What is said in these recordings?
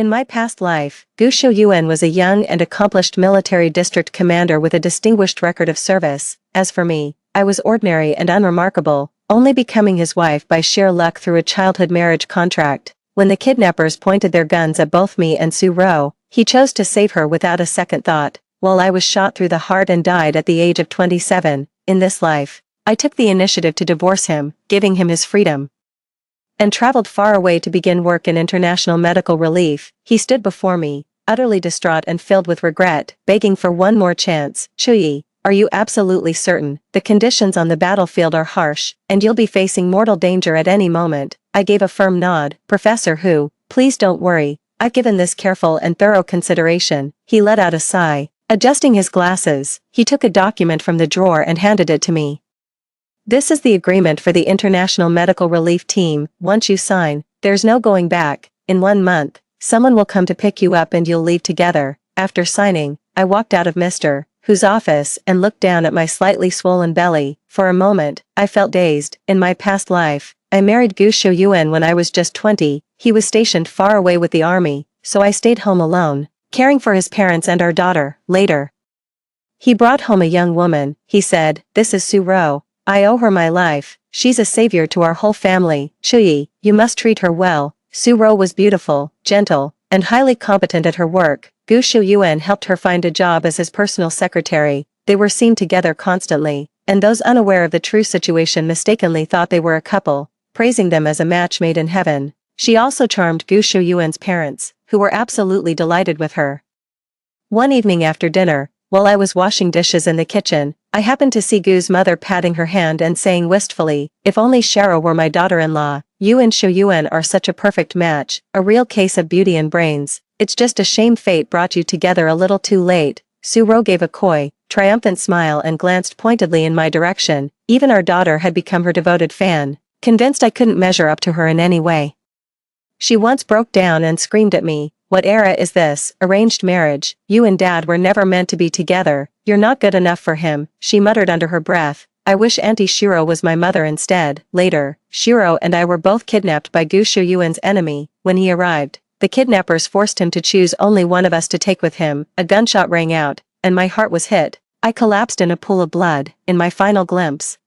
In my past life, Gu Shouyuan was a young and accomplished military district commander with a distinguished record of service. As for me, I was ordinary and unremarkable, only becoming his wife by sheer luck through a childhood marriage contract. When the kidnappers pointed their guns at both me and Su Ro, he chose to save her without a second thought, while I was shot through the heart and died at the age of 27. In this life, I took the initiative to divorce him, giving him his freedom, and traveled far away to begin work in international medical relief. He stood before me, utterly distraught and filled with regret, begging for one more chance. Chuyi, are you absolutely certain? The conditions on the battlefield are harsh, and you'll be facing mortal danger at any moment. I gave a firm nod. Professor Hu, please don't worry. I've given this careful and thorough consideration. He let out a sigh. Adjusting his glasses, he took a document from the drawer and handed it to me. This is the agreement for the International Medical Relief Team. Once you sign, there's no going back. In 1 month, someone will come to pick you up and you'll leave together. After signing, I walked out of Mr. Hu's office and looked down at my slightly swollen belly. For a moment, I felt dazed. In my past life, I married Gu Shouyuan when I was just 20. He was stationed far away with the army, so I stayed home alone, caring for his parents and our daughter. Later, he brought home a young woman. He said, "This is Su Ro. I owe her my life. She's a savior to our whole family. Chuyi, you must treat her well." Su Ro was beautiful, gentle, and highly competent at her work. Gu Shouyuan helped her find a job as his personal secretary. They were seen together constantly, and those unaware of the true situation mistakenly thought they were a couple, praising them as a match made in heaven. She also charmed Gu Shouyuan's parents, who were absolutely delighted with her. One evening after dinner, while I was washing dishes in the kitchen, I happened to see Gu's mother patting her hand and saying wistfully, "If only Sharo were my daughter-in-law. You and Shouyuan are such a perfect match, a real case of beauty and brains. It's just a shame fate brought you together a little too late." Su Ro gave a coy, triumphant smile and glanced pointedly in my direction. Even our daughter had become her devoted fan, convinced I couldn't measure up to her in any way. She once broke down and screamed at me, "What era is this? Arranged marriage. You and Dad were never meant to be together. You're not good enough for him," she muttered under her breath. "I wish Auntie Shiro was my mother instead." Later, Shiro and I were both kidnapped by Gu Shouyuan's enemy. When he arrived, the kidnappers forced him to choose only one of us to take with him. A gunshot rang out, and my heart was hit. I collapsed in a pool of blood. In my final glimpse,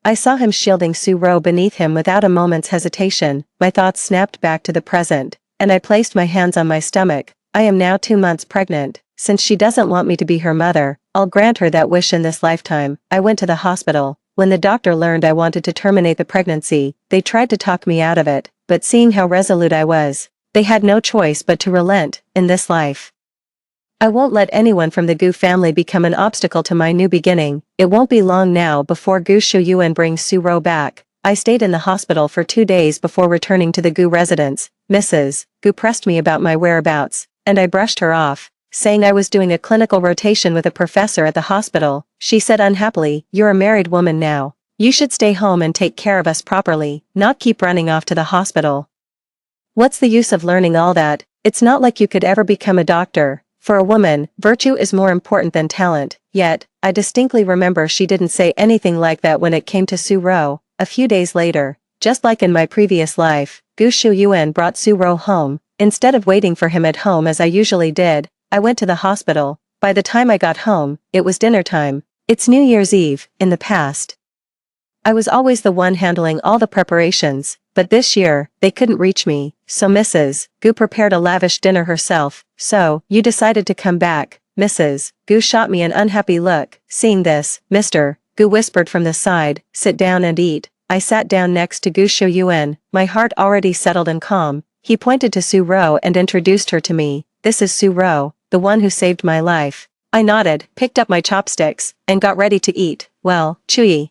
I saw him shielding Su Ro beneath him without a moment's hesitation. My thoughts snapped back to the present, and I placed my hands on my stomach. I am now 2 months pregnant. Since she doesn't want me to be her mother, I'll grant her that wish in this lifetime. I went to the hospital. When the doctor learned I wanted to terminate the pregnancy, they tried to talk me out of it, but seeing how resolute I was, they had no choice but to relent. In this life, I won't let anyone from the Gu family become an obstacle to my new beginning. It won't be long now before Gu Shouyuan brings Su Ro back. I stayed in the hospital for 2 days before returning to the Gu residence. Mrs. Gu pressed me about my whereabouts, and I brushed her off, saying I was doing a clinical rotation with a professor at the hospital. She said unhappily, "You're a married woman now. You should stay home and take care of us properly, not keep running off to the hospital. What's the use of learning all that? It's not like you could ever become a doctor. For a woman, virtue is more important than talent." Yet, I distinctly remember she didn't say anything like that when it came to Su Ro. A few days later, just like in my previous life, Gu Shouyuan brought Su Ro home. Instead of waiting for him at home as I usually did, I went to the hospital. By the time I got home, it was dinner time. It's New Year's Eve. In the past, I was always the one handling all the preparations, but this year, they couldn't reach me, so Mrs. Gu prepared a lavish dinner herself. "So, you decided to come back." Mrs. Gu shot me an unhappy look. Seeing this, Mr. Gu whispered from the side, "Sit down and eat." I sat down next to Gu Shouyuan, my heart already settled and calm. He pointed to Su Ro and introduced her to me. "This is Su Ro, the one who saved my life." I nodded, picked up my chopsticks, and got ready to eat. "Well, Chuyi,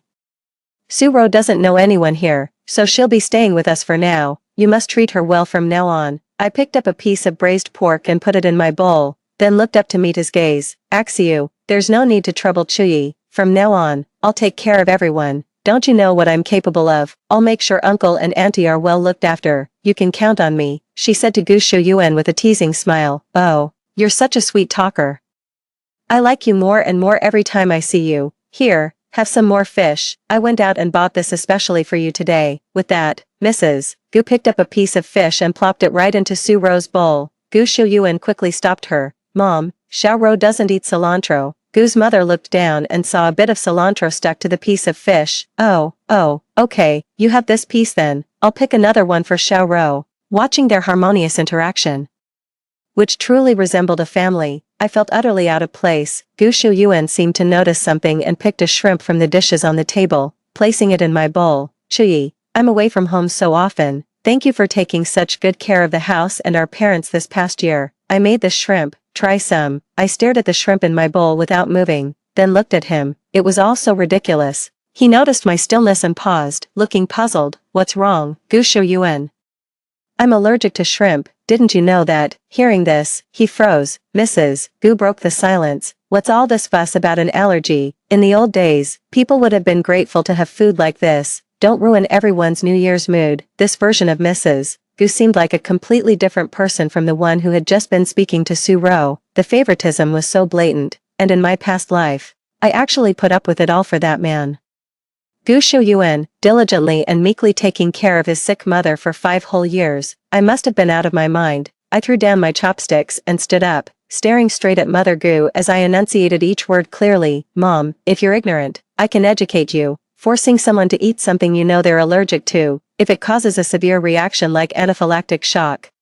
Su Ro doesn't know anyone here, so she'll be staying with us for now. You must treat her well from now on." I picked up a piece of braised pork and put it in my bowl, then looked up to meet his gaze. "Axiu, there's no need to trouble Chuyi. From now on, I'll take care of everyone. Don't you know what I'm capable of? I'll make sure Uncle and Auntie are well looked after. You can count on me," she said to Gu Shouyuan with a teasing smile. "Oh, you're such a sweet talker. I like you more and more every time I see you. Here, have some more fish. I went out and bought this especially for you today." With that, Mrs. Gu picked up a piece of fish and plopped it right into Su Ro's bowl. Gu Shuyuan quickly stopped her. Mom, Xiaoro doesn't eat cilantro. Gu's mother looked down and saw a bit of cilantro stuck to the piece of fish. Oh, okay, you have this piece then. I'll pick another one for Xiaoro. Watching their harmonious interaction, which truly resembled a family, I felt utterly out of place. Gu Shuyuan seemed to notice something and picked a shrimp from the dishes on the table, placing it in my bowl. Chuyi, I'm away from home so often. Thank you for taking such good care of the house and our parents this past year. I made this shrimp, try some. I stared at the shrimp in my bowl without moving, then looked at him. It was all so ridiculous. He noticed my stillness and paused, looking puzzled. What's wrong, Gu Shuyuan? I'm allergic to shrimp, didn't you know that? Hearing this, he froze. Mrs. Gu broke the silence. What's all this fuss about an allergy? In the old days, people would have been grateful to have food like this. Don't ruin everyone's New Year's mood. This version of Mrs. Gu seemed like a completely different person from the one who had just been speaking to Su Ro. The favoritism was so blatant, and in my past life, I actually put up with it all for that man. Gu Shuyuan, diligently and meekly taking care of his sick mother for 5 whole years. I must have been out of my mind. I threw down my chopsticks and stood up, staring straight at Mother Gu as I enunciated each word clearly. Mom, if you're ignorant, I can educate you. Forcing someone to eat something you know they're allergic to, if it causes a severe reaction like anaphylactic shock,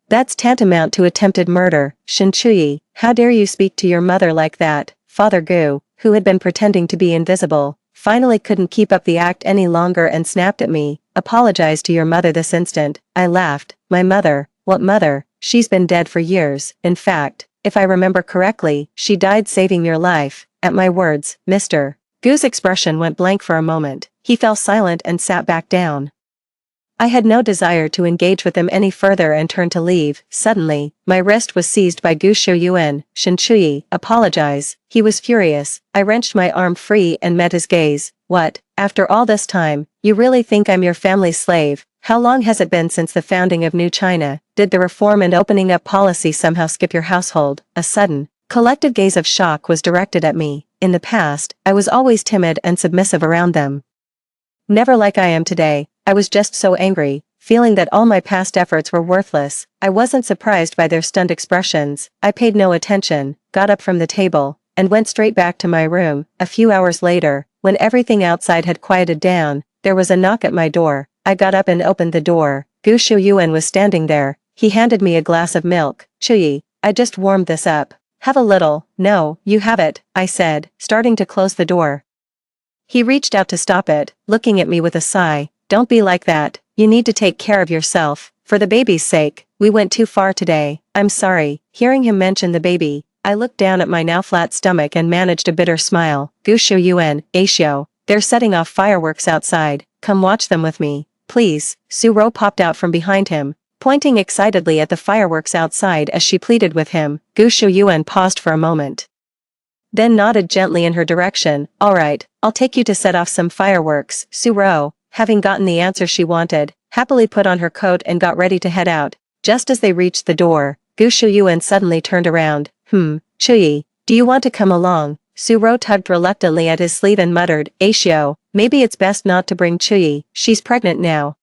that's tantamount to attempted murder. Shin Chuyi, how dare you speak to your mother like that? Father Gu, who had been pretending to be invisible, finally couldn't keep up the act any longer and snapped at me. Apologize to your mother this instant. I laughed. My mother? What mother? She's been dead for years. In fact, if I remember correctly, she died saving your life. At my words, Mr. Gu's expression went blank for a moment. He fell silent and sat back down. I had no desire to engage with him any further and turned to leave. Suddenly, my wrist was seized by Gu Shuyuan. Shin Chuyi, apologize. He was furious. I wrenched my arm free and met his gaze. What? After all this time, you really think I'm your family's slave? How long has it been since the founding of New China? Did the reform and opening up policy somehow skip your household? A sudden, collective gaze of shock was directed at me. In the past, I was always timid and submissive around them. Never like I am today. I was just so angry, feeling that all my past efforts were worthless. I wasn't surprised by their stunned expressions. I paid no attention, got up from the table, and went straight back to my room. A few hours later, when everything outside had quieted down, there was a knock at my door. I got up and opened the door. Gu Shuyuan was standing there. He handed me a glass of milk. Chuyi, I just warmed this up. Have a little. No, you have it, I said, starting to close the door. He reached out to stop it, looking at me with a sigh. Don't be like that. You need to take care of yourself. For the baby's sake, we went too far today. I'm sorry. Hearing him mention the baby, I looked down at my now flat stomach and managed a bitter smile. Gu Shuyuan, Aishio, they're setting off fireworks outside. Come watch them with me, please. Su Ro popped out from behind him, pointing excitedly at the fireworks outside as she pleaded with him. Gu Shuyuan paused for a moment, then nodded gently in her direction. All right, I'll take you to set off some fireworks. Su Ro, having gotten the answer she wanted, happily put on her coat and got ready to head out. Just as they reached the door, Gu Shuyuan suddenly turned around. Chuyi, do you want to come along? Su Ro tugged reluctantly at his sleeve and muttered, Aishio, maybe it's best not to bring Chuyi, she's pregnant now.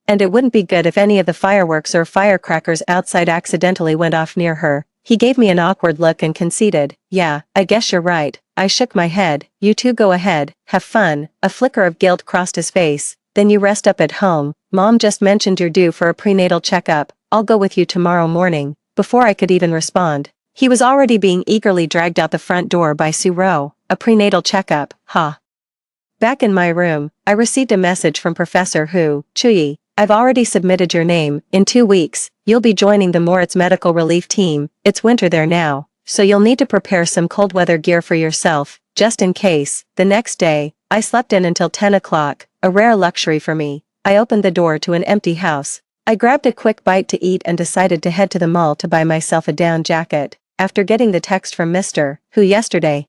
And it wouldn't be good if any of the fireworks or firecrackers outside accidentally went off near her. He gave me an awkward look and conceded, yeah, I guess you're right. I shook my head. You two go ahead, have fun. A flicker of guilt crossed his face. Then you rest up at home. Mom just mentioned you're due for a prenatal checkup. I'll go with you tomorrow morning. Before I could even respond, he was already being eagerly dragged out the front door by Su Ro. A prenatal checkup, huh? Back in my room, I received a message from Professor Hu. Chuyi, I've already submitted your name. In 2 weeks, you'll be joining the Moritz Medical Relief Team. It's winter there now, so you'll need to prepare some cold weather gear for yourself, just in case. The next day, I slept in until 10 o'clock, a rare luxury for me. I opened the door to an empty house. I grabbed a quick bite to eat and decided to head to the mall to buy myself a down jacket. After getting the text from Mr. Hu yesterday,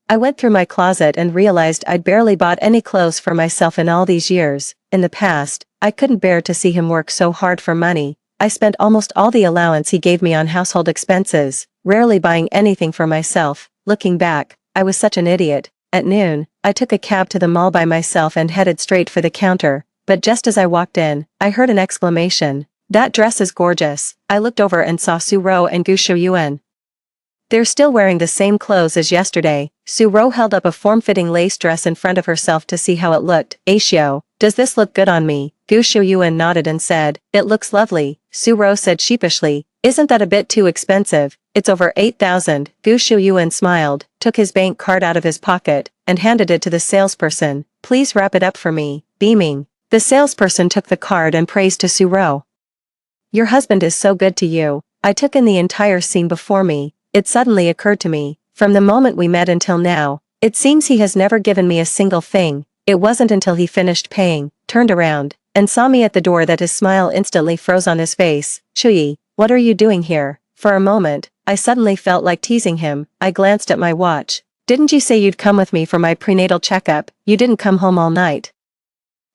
I went through my closet and realized I'd barely bought any clothes for myself in all these years. In the past, I couldn't bear to see him work so hard for money. I spent almost all the allowance he gave me on household expenses, rarely buying anything for myself. Looking back, I was such an idiot. At noon, I took a cab to the mall by myself and headed straight for the counter, but just as I walked in, I heard an exclamation. That dress is gorgeous. I looked over and saw Su-ro and Gu Shuyuan. They're still wearing the same clothes as yesterday. Su-ro held up a form-fitting lace dress in front of herself to see how it looked. Aishio, does this look good on me? Gu Shuyuan nodded and said, it looks lovely. Su-ro said sheepishly, isn't that a bit too expensive? It's over 8,000. Gu Shuyuan smiled, took his bank card out of his pocket, and handed it to the salesperson. Please wrap it up for me. Beaming, the salesperson took the card and praised to Su-ro. Your husband is so good to you. I took in the entire scene before me. It suddenly occurred to me, from the moment we met until now, it seems he has never given me a single thing. It wasn't until he finished paying, turned around, and saw me at the door that his smile instantly froze on his face. Chuyi, what are you doing here? For a moment, I suddenly felt like teasing him. I glanced at my watch. Didn't you say you'd come with me for my prenatal checkup? You didn't come home all night.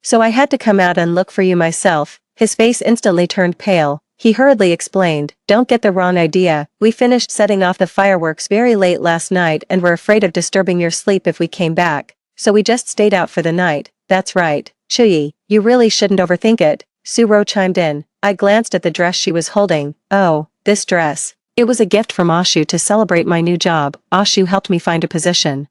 So I had to come out and look for you myself. His face instantly turned pale. He hurriedly explained, don't get the wrong idea, we finished setting off the fireworks very late last night and were afraid of disturbing your sleep if we came back, so we just stayed out for the night. That's right, Chuyi, you really shouldn't overthink it. Su-ro chimed in. I glanced at the dress she was holding. Oh, this dress. It was a gift from Ashu to celebrate my new job. Ashu helped me find a position.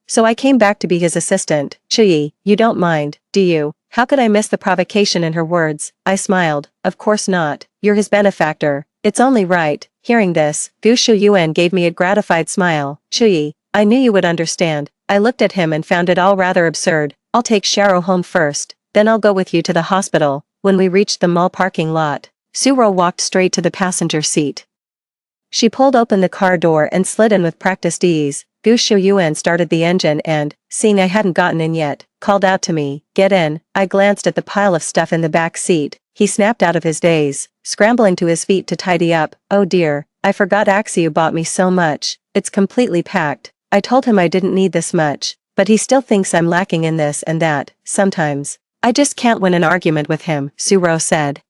So I came back to be his assistant. Chuyi, you don't mind, do you? How could I miss the provocation in her words? I smiled. Of course not. You're his benefactor. It's only right. Hearing this, Gu Shuyuan gave me a gratified smile. Chuyi, I knew you would understand. I looked at him and found it all rather absurd. I'll take Sharo home first, then I'll go with you to the hospital. When we reached the mall parking lot, Su-ro walked straight to the passenger seat. She pulled open the car door and slid in with practiced ease. Gu Shuyuan started the engine and, seeing I hadn't gotten in yet, called out to me, get in. I glanced at the pile of stuff in the back seat. He snapped out of his daze, scrambling to his feet to tidy up. Oh dear, I forgot Axiu bought me so much. It's completely packed. I told him I didn't need this much, but he still thinks I'm lacking in this and that. Sometimes, I just can't win an argument with him, Su-ro said.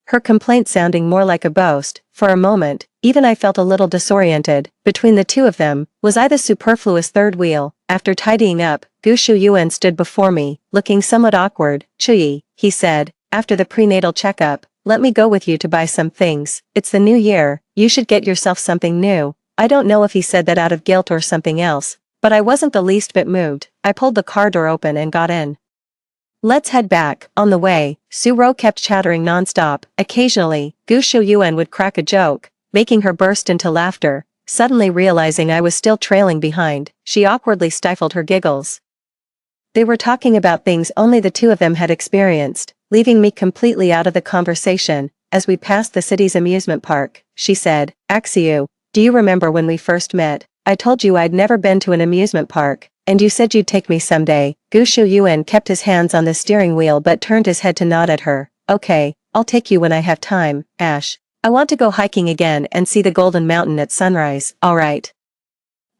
Her complaint sounding more like a boast. For a moment, even I felt a little disoriented. Between the two of them, was I the superfluous third wheel? After tidying up, Gu Shuyuan stood before me, looking somewhat awkward. Chuyi, he said, after the prenatal checkup, let me go with you to buy some things. It's the new year, you should get yourself something new. I don't know if he said that out of guilt or something else, but I wasn't the least bit moved. I pulled the car door open and got in. Let's head back. On the way, Su-ro kept chattering non-stop. Occasionally, Gu Shuyuan would crack a joke, making her burst into laughter. Suddenly realizing I was still trailing behind, she awkwardly stifled her giggles. They were talking about things only the two of them had experienced, leaving me completely out of the conversation. As we passed the city's amusement park, she said, Axiu, do you remember when we first met? I told you I'd never been to an amusement park, and you said you'd take me someday. Gu Shuyuan kept his hands on the steering wheel but turned his head to nod at her. Okay, I'll take you when I have time, Ash. I want to go hiking again and see the Golden Mountain at sunrise. Alright.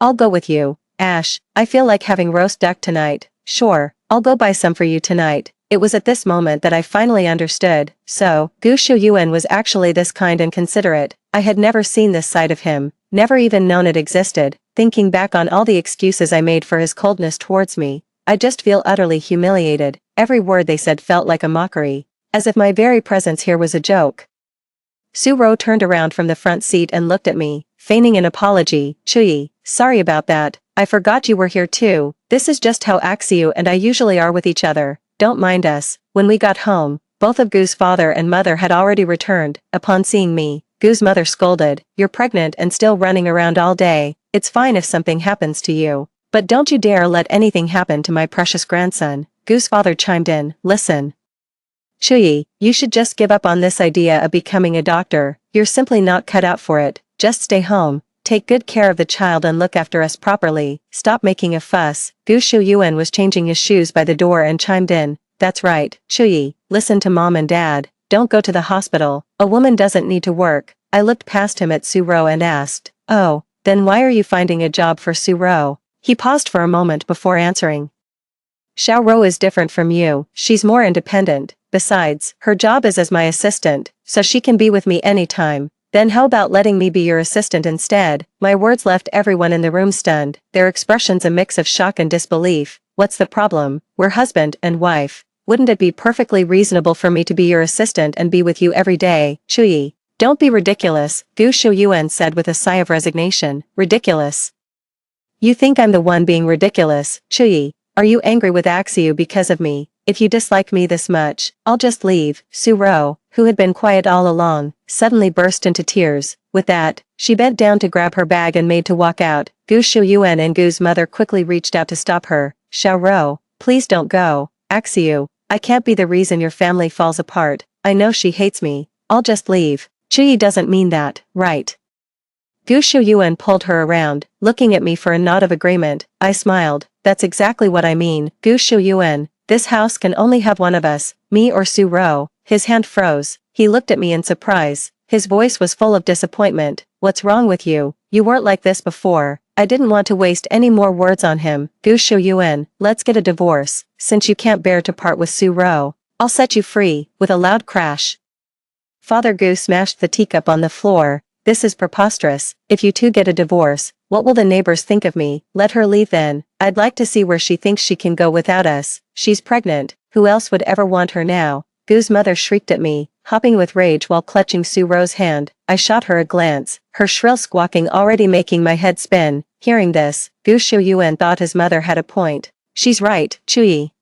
I'll go with you, Ash. I feel like having roast duck tonight. Sure, I'll go buy some for you tonight. It was at this moment that I finally understood. So, Gu Shuyuan was actually this kind and considerate. I had never seen this side of him, never even known it existed. Thinking back on all the excuses I made for his coldness towards me, I just feel utterly humiliated. Every word they said felt like a mockery, as if my very presence here was a joke. Su-ro turned around from the front seat and looked at me, feigning an apology. Chuyi, sorry about that. I forgot you were here too. This is just how Axiu and I usually are with each other. Don't mind us. When we got home, both of Gu's father and mother had already returned. Upon seeing me, Gu's mother scolded, "You're pregnant and still running around all day. It's fine if something happens to you, but don't you dare let anything happen to my precious grandson." Gu's father chimed in, "Listen, Chuyi, you should just give up on this idea of becoming a doctor. You're simply not cut out for it. Just stay home, take good care of the child and look after us properly. Stop making a fuss." Gu Shuyuan was changing his shoes by the door and chimed in, "That's right, Chuyi, listen to mom and dad. Don't go to the hospital. A woman doesn't need to work." I looked past him at Su-ro and asked, "Oh, then why are you finding a job for Su-ro?" He paused for a moment before answering. "Xiaoro is different from you. She's more independent. Besides, her job is as my assistant, so she can be with me anytime. Then how about letting me be your assistant instead?" My words left everyone in the room stunned, their expressions a mix of shock and disbelief. "What's the problem? We're husband and wife. wouldn't it be perfectly reasonable for me to be your assistant and be with you every day, Chuyi? Don't be ridiculous, Gu Shuyuan said with a sigh of resignation. Ridiculous? You think I'm the one being ridiculous, Chuyi? Are you angry with Axiu because of me? If you dislike me this much, I'll just leave. Su Ro, who had been quiet all along, suddenly burst into tears. With that, she bent down to grab her bag and made to walk out. Gu Shuyuan and Gu's mother quickly reached out to stop her. Xiao Ro, please don't go. Axiu, I can't be the reason your family falls apart. I know she hates me. I'll just leave. Chuyi doesn't mean that, right? Gu Shuyuan pulled her around, looking at me for a nod of agreement. I smiled. That's exactly what I mean. Gu Shuyuan, this house can only have one of us, me or Su Ro. His hand froze. He looked at me in surprise. His voice was full of disappointment. What's wrong with you? You weren't like this before. I didn't want to waste any more words on him. Gu Shuyuan, let's get a divorce. Since you can't bear to part with Su Ro, I'll set you free. With a loud crash, Father Gu smashed the teacup on the floor. This is preposterous. If you two get a divorce, what will the neighbors think of me? Let her leave then. I'd like to see where she thinks she can go without us. She's pregnant. Who else would ever want her now? Gu's mother shrieked at me, hopping with rage while clutching Su Ro's hand. I shot her a glance, her shrill squawking already making my head spin. Hearing this, Gu Shuyuan thought his mother had a point. She's right, Chuyi.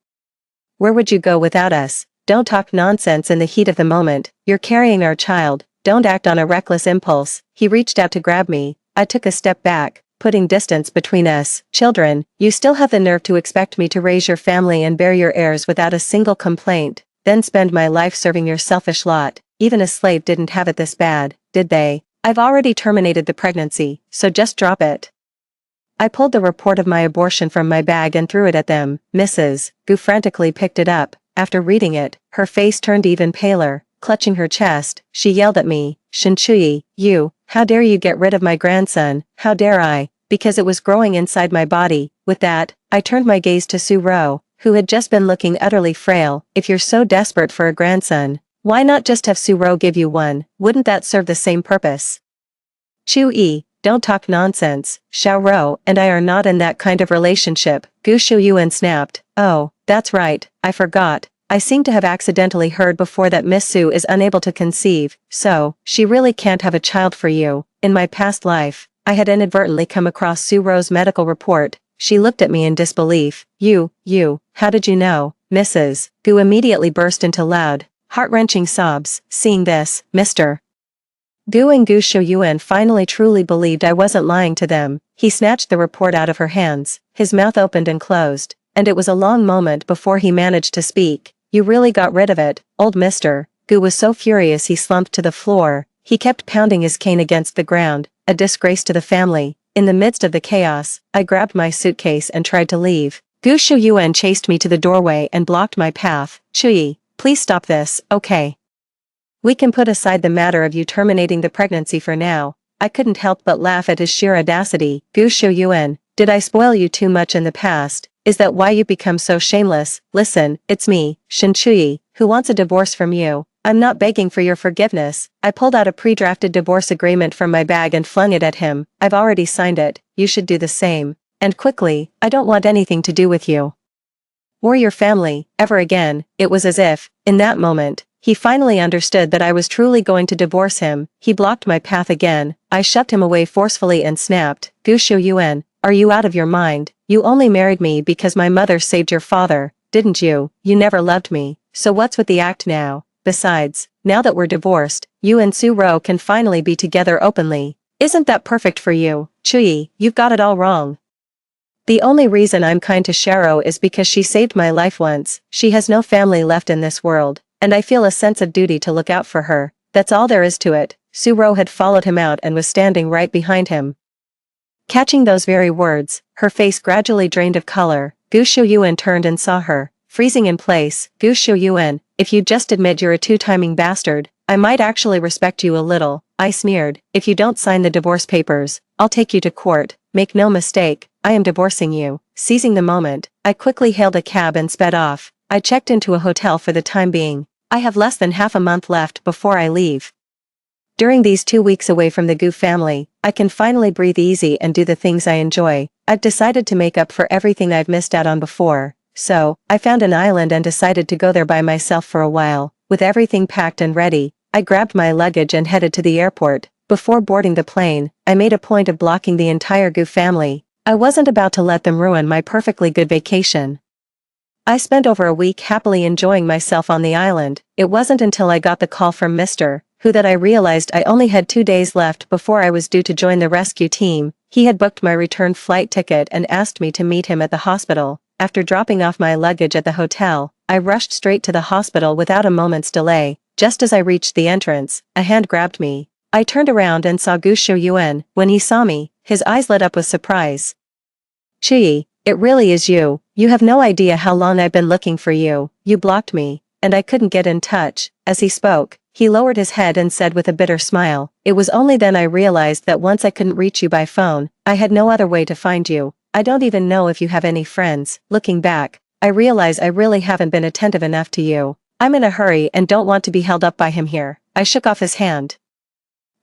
Where would you go without us? Don't talk nonsense in the heat of the moment. You're carrying our child. Don't act on a reckless impulse. He reached out to grab me. I took a step back, putting distance between us. Children, you still have the nerve to expect me to raise your family and bear your heirs without a single complaint, then spend my life serving your selfish lot. Even a slave didn't have it this bad, did they? I've already terminated the pregnancy, so just drop it. I pulled the report of my abortion from my bag and threw it at them. Mrs. Gu frantically picked it up. After reading it, her face turned even paler. Clutching her chest, she yelled at me, Shen Chuyi, you, how dare you get rid of my grandson? How dare I? Because it was growing inside my body. With that, I turned my gaze to Su Ro, who had just been looking utterly frail. If you're so desperate for a grandson, why not just have Su Ro give you one? Wouldn't that serve the same purpose? Chuyi, don't talk nonsense. Xiao Ro and I are not in that kind of relationship. Gu Shuyuan snapped. Oh, that's right, I forgot. I seem to have accidentally heard before that Miss Su is unable to conceive, so, she really can't have a child for you. In my past life, I had inadvertently come across Su Ro's medical report. She looked at me in disbelief. You, how did you know? Mrs. Gu immediately burst into loud, heart-wrenching sobs. Seeing this, Mr. Gu and Gu Shuyuan finally truly believed I wasn't lying to them. He snatched the report out of her hands. His mouth opened and closed, and it was a long moment before he managed to speak. You really got rid of it, old mister. Gu was so furious he slumped to the floor. He kept pounding his cane against the ground, a disgrace to the family. In the midst of the chaos, I grabbed my suitcase and tried to leave. Gu Shuyuan chased me to the doorway and blocked my path. Chuyi, please stop this, okay? We can put aside the matter of you terminating the pregnancy for now. I couldn't help but laugh at his sheer audacity. Gu Shuyuan, did I spoil you too much in the past? Is that why you become so shameless? Listen, it's me, Shen Chuyi, who wants a divorce from you. I'm not begging for your forgiveness. I pulled out a pre-drafted divorce agreement from my bag and flung it at him. I've already signed it. You should do the same. And quickly, I don't want anything to do with you or your family, ever again. It was as if, in that moment, he finally understood that I was truly going to divorce him. He blocked my path again. I shoved him away forcefully and snapped, Gu Shuyuan, are you out of your mind? You only married me because my mother saved your father, didn't you? You never loved me, so what's with the act now? Besides, now that we're divorced, you and Su Ro can finally be together openly. Isn't that perfect for you? Chuyi, you've got it all wrong. The only reason I'm kind to Sharo is because she saved my life once. She has no family left in this world, and I feel a sense of duty to look out for her. That's all there is to it. Su Ro had followed him out and was standing right behind him. Catching those very words, her face gradually drained of color. Gu Shuyuan turned and saw her, freezing in place. Gu Shuyuan, if you just admit you're a two-timing bastard, I might actually respect you a little. I sneered. If you don't sign the divorce papers, I'll take you to court. Make no mistake, I am divorcing you. Seizing the moment, I quickly hailed a cab and sped off. I checked into a hotel for the time being. I have less than half a month left before I leave. During these 2 weeks away from the Gu family, I can finally breathe easy and do the things I enjoy. I've decided to make up for everything I've missed out on before. so I found an island and decided to go there by myself for a while. With everything packed and ready, I grabbed my luggage and headed to the airport. Before boarding the plane, I made a point of blocking the entire Gu family. I wasn't about to let them ruin my perfectly good vacation. I spent over a week happily enjoying myself on the island. It wasn't until I got the call from Mr. Who that I realized I only had 2 days left before I was due to join the rescue team. He had booked my return flight ticket and asked me to meet him at the hospital. After dropping off my luggage at the hotel, I rushed straight to the hospital without a moment's delay. Just as I reached the entrance, a hand grabbed me. I turned around and saw Gu Shouyuan. When he saw me, his eyes lit up with surprise. "Chi, it really is you. You have no idea how long I've been looking for you. You blocked me, and I couldn't get in touch." As he spoke, he lowered his head and said with a bitter smile, "It was only then I realized that once I couldn't reach you by phone, I had no other way to find you. I don't even know if you have any friends." Looking back, I realize I really haven't been attentive enough to you. I'm in a hurry and don't want to be held up by him here. I shook off his hand.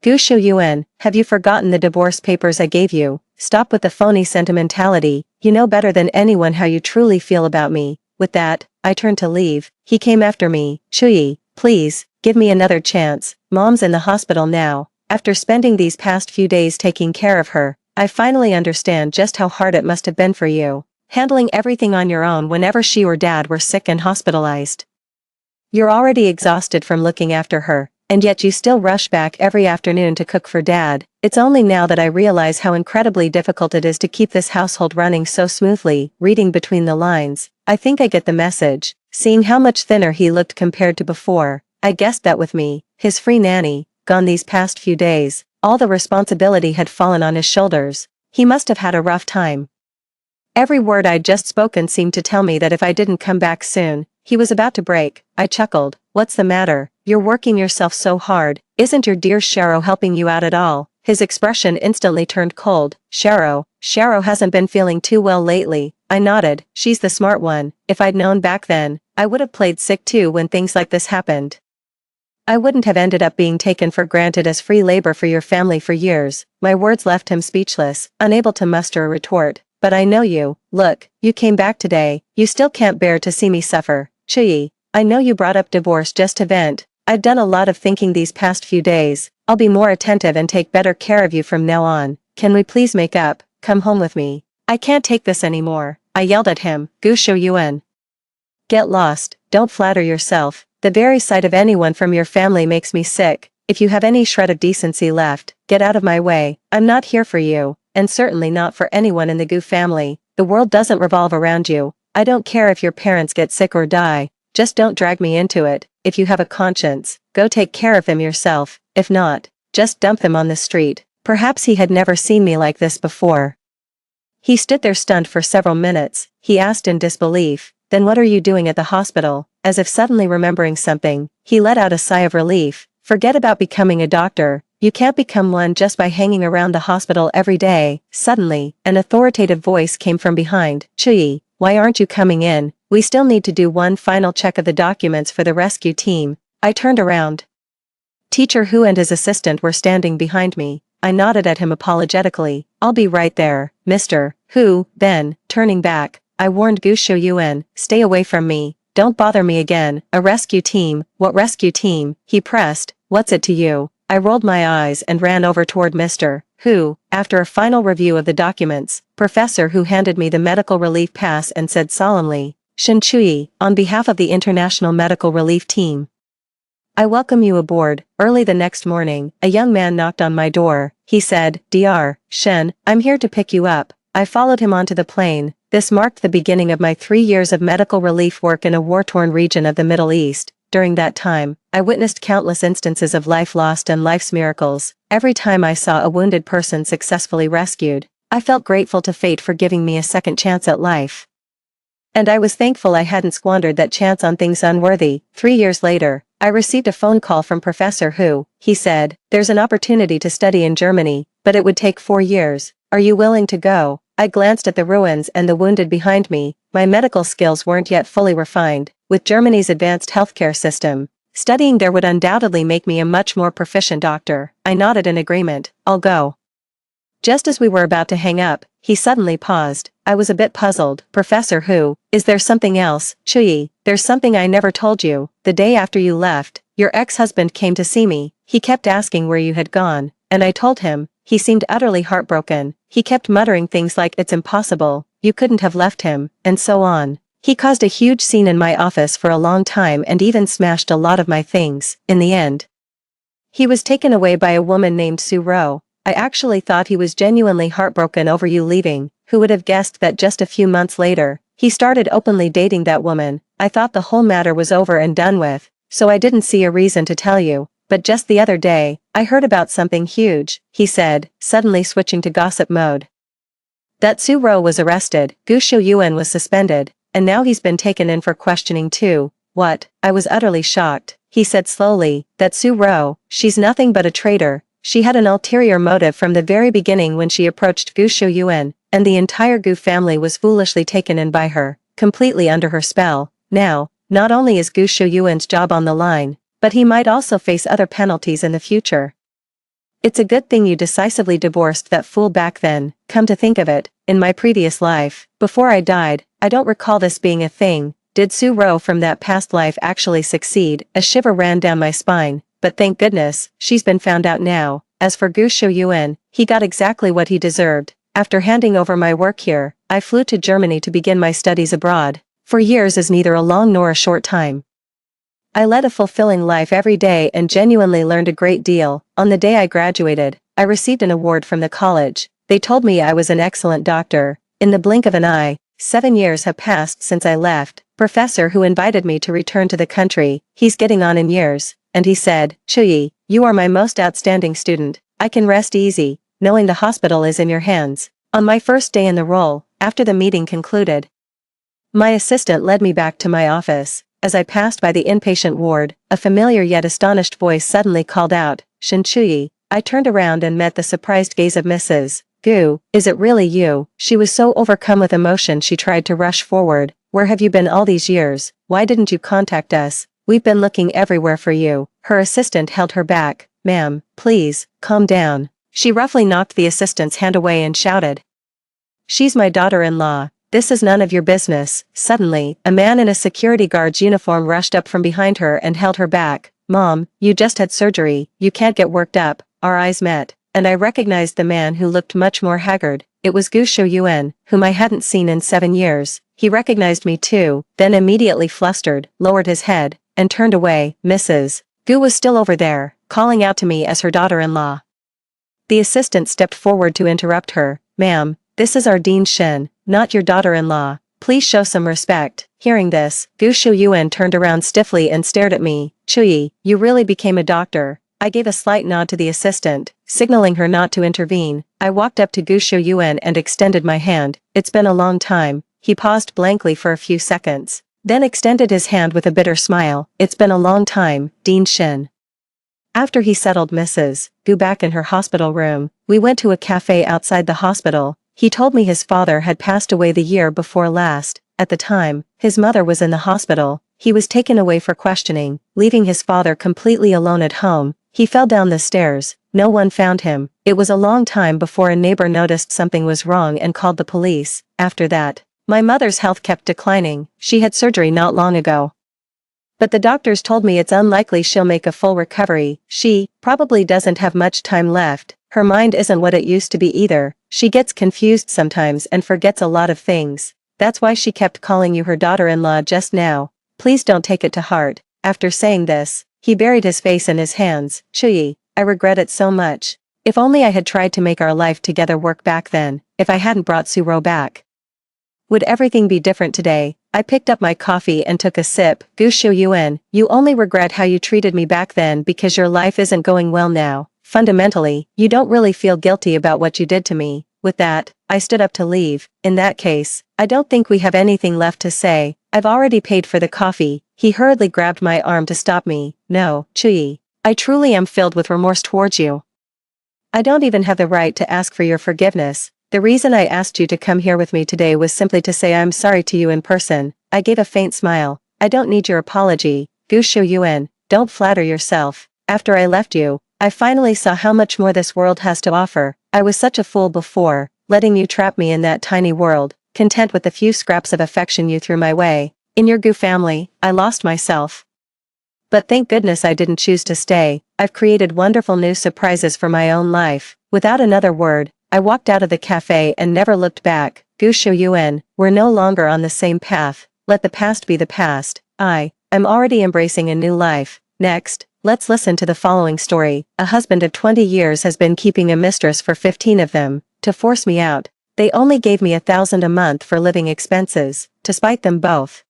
"Gu Shouyuan, have you forgotten the divorce papers I gave you? Stop with the phony sentimentality. You know better than anyone how you truly feel about me." With that, I turned to leave. He came after me. "Chuyi, please, give me another chance. Mom's in the hospital now. After spending these past few days taking care of her, I finally understand just how hard it must have been for you. Handling everything on your own whenever she or dad were sick and hospitalized. You're already exhausted from looking after her, and yet you still rush back every afternoon to cook for dad. It's only now that I realize how incredibly difficult it is to keep this household running so smoothly." Reading between the lines, I think I get the message. Seeing how much thinner he looked compared to before, I guessed that with me, his free nanny, gone these past few days, all the responsibility had fallen on his shoulders. He must have had a rough time. Every word I'd just spoken seemed to tell me that if I didn't come back soon, he was about to break. I chuckled. "What's the matter? You're working yourself so hard. Isn't your dear Sharo helping you out at all?" His expression instantly turned cold. Sharo hasn't been feeling too well lately." I nodded. "She's the smart one. If I'd known back then, I would have played sick too when things like this happened. I wouldn't have ended up being taken for granted as free labor for your family for years." My words left him speechless, unable to muster a retort. "But I know you. Look, you came back today. You still can't bear to see me suffer. Chuyi, I know you brought up divorce just to vent. I've done a lot of thinking these past few days. I'll be more attentive and take better care of you from now on. Can we please make up? Come home with me. I can't take this anymore." I yelled at him. "Gu Shouyuan. Get lost, don't flatter yourself. The very sight of anyone from your family makes me sick. If you have any shred of decency left, get out of my way. I'm not here for you, and certainly not for anyone in the Gu family. The world doesn't revolve around you. I don't care if your parents get sick or die. Just don't drag me into it. If you have a conscience, go take care of them yourself. If not, just dump them on the street." Perhaps he had never seen me like this before. He stood there stunned for several minutes. He asked in disbelief, "Then what are you doing at the hospital?" As if suddenly remembering something, he let out a sigh of relief. "Forget about becoming a doctor. You can't become one just by hanging around the hospital every day." Suddenly, an authoritative voice came from behind. "Chuyi, why aren't you coming in? We still need to do one final check of the documents for the rescue team." I turned around. Teacher Hu and his assistant were standing behind me. I nodded at him apologetically. "I'll be right there, Mr. Hu." Then, turning back, I warned Gu Shouyuan, "Stay away from me. Don't bother me again." "A rescue team? What rescue team?" he pressed. "What's it to you?" I rolled my eyes and ran over toward Mr. Hu. After a final review of the documents, Professor Hu handed me the medical relief pass and said solemnly, "Shen Chuyi, on behalf of the International Medical Relief Team, I welcome you aboard." Early the next morning, a young man knocked on my door. He said, "Dr. Shen, I'm here to pick you up." I followed him onto the plane. This marked the beginning of my 3 years of medical relief work in a war-torn region of the Middle East. During that time, I witnessed countless instances of life lost and life's miracles. Every time I saw a wounded person successfully rescued, I felt grateful to fate for giving me a second chance at life. And I was thankful I hadn't squandered that chance on things unworthy. 3 years later, I received a phone call from Professor Hu. He said, "There's an opportunity to study in Germany, but it would take 4 years. Are you willing to go?" I glanced at the ruins and the wounded behind me. My medical skills weren't yet fully refined. With Germany's advanced healthcare system, studying there would undoubtedly make me a much more proficient doctor. I nodded in agreement. "I'll go." Just as we were about to hang up, he suddenly paused. I was a bit puzzled. Professor Hu, is there something else? Chuyi, there's something I never told you. The day after you left, your ex-husband came to see me. He kept asking where you had gone, and I told him. He seemed utterly heartbroken. He kept muttering things like it's impossible, you couldn't have left him, and so on. He caused a huge scene in my office for a long time and even smashed a lot of my things. In the end, he was taken away by a woman named Su Ro. I actually thought he was genuinely heartbroken over you leaving. Who would have guessed that just a few months later, he started openly dating that woman? I thought the whole matter was over and done with, so I didn't see a reason to tell you. But just the other day, I heard about something huge, he said, suddenly switching to gossip mode. That Su Ro was arrested, Gu Shouyuan was suspended, and now he's been taken in for questioning too. What? I was utterly shocked. He said slowly, that Su Ro, she's nothing but a traitor. She had an ulterior motive from the very beginning when she approached Gu Shouyuan, and the entire Gu family was foolishly taken in by her, completely under her spell. Now, not only is Gu Shouyuan's job on the line, but he might also face other penalties in the future. It's a good thing you decisively divorced that fool back then. Come to think of it, in my previous life, before I died, I don't recall this being a thing. Did Su Ro from that past life actually succeed? A shiver ran down my spine, but thank goodness, she's been found out now. As for Gu Shouyuan, he got exactly what he deserved. After handing over my work here, I flew to Germany to begin my studies abroad. 4 years is neither a long nor a short time. I led a fulfilling life every day and genuinely learned a great deal. On the day I graduated, I received an award from the college. They told me I was an excellent doctor. In the blink of an eye, 7 years have passed since I left. Professor who invited me to return to the country, he's getting on in years, and he said, Chuyi, you are my most outstanding student. I can rest easy, knowing the hospital is in your hands. On my first day in the role, after the meeting concluded, my assistant led me back to my office. As I passed by the inpatient ward, a familiar yet astonished voice suddenly called out, Shin Chuyi. I turned around and met the surprised gaze of Mrs. Gu. Is it really you? She was so overcome with emotion she tried to rush forward. Where have you been all these years? Why didn't you contact us? We've been looking everywhere for you. Her assistant held her back. Ma'am, please, calm down. She roughly knocked the assistant's hand away and shouted. She's my daughter-in-law. This is none of your business. Suddenly, a man in a security guard's uniform rushed up from behind her and held her back. Mom, you just had surgery. You can't get worked up. Our eyes met, and I recognized the man who looked much more haggard. It was Gu Shouyuan, whom I hadn't seen in 7 years. He recognized me too, then immediately flustered, lowered his head, and turned away. Mrs. Gu was still over there, calling out to me as her daughter-in-law. The assistant stepped forward to interrupt her. Ma'am, this is our Dean Shin, not your daughter-in-law. Please show some respect. Hearing this, Gu Shouyuan turned around stiffly and stared at me. Chuyi, you really became a doctor. I gave a slight nod to the assistant, signaling her not to intervene. I walked up to Gu Shouyuan and extended my hand. It's been a long time. He paused blankly for a few seconds, then extended his hand with a bitter smile. It's been a long time, Dean Shin. After he settled Mrs. Gu back in her hospital room, we went to a cafe outside the hospital. He told me his father had passed away the year before last. At the time, his mother was in the hospital. He was taken away for questioning, leaving his father completely alone at home. He fell down the stairs. No one found him. It was a long time before a neighbor noticed something was wrong and called the police. After that, my mother's health kept declining. She had surgery not long ago, but the doctors told me it's unlikely she'll make a full recovery. She probably doesn't have much time left. Her mind isn't what it used to be either. She gets confused sometimes and forgets a lot of things. That's why she kept calling you her daughter-in-law just now. Please don't take it to heart. After saying this, he buried his face in his hands. Chuyi, I regret it so much. If only I had tried to make our life together work back then. If I hadn't brought Su Ro back, would everything be different today? I picked up my coffee and took a sip. Gu Shouyuan, you only regret how you treated me back then because your life isn't going well now. Fundamentally, you don't really feel guilty about what you did to me. With that, I stood up to leave. In that case, I don't think we have anything left to say. I've already paid for the coffee. He hurriedly grabbed my arm to stop me. No, Chuyi, I truly am filled with remorse towards you. I don't even have the right to ask for your forgiveness. The reason I asked you to come here with me today was simply to say I'm sorry to you in person. I gave a faint smile. I don't need your apology. Gu Shouyuan, don't flatter yourself. After I left you, I finally saw how much more this world has to offer. I was such a fool before, letting you trap me in that tiny world, content with the few scraps of affection you threw my way. In your goo family, I lost myself. But thank goodness I didn't choose to stay. I've created wonderful new surprises for my own life." Without another word, I walked out of the cafe and never looked back. Gu Shu Yuan, we're no longer on the same path. Let the past be the past. I'm already embracing a new life. Next, let's listen to the following story. A husband of 20 years has been keeping a mistress for 15 of them, to force me out. They only gave me $1,000 a month for living expenses, to spite them both.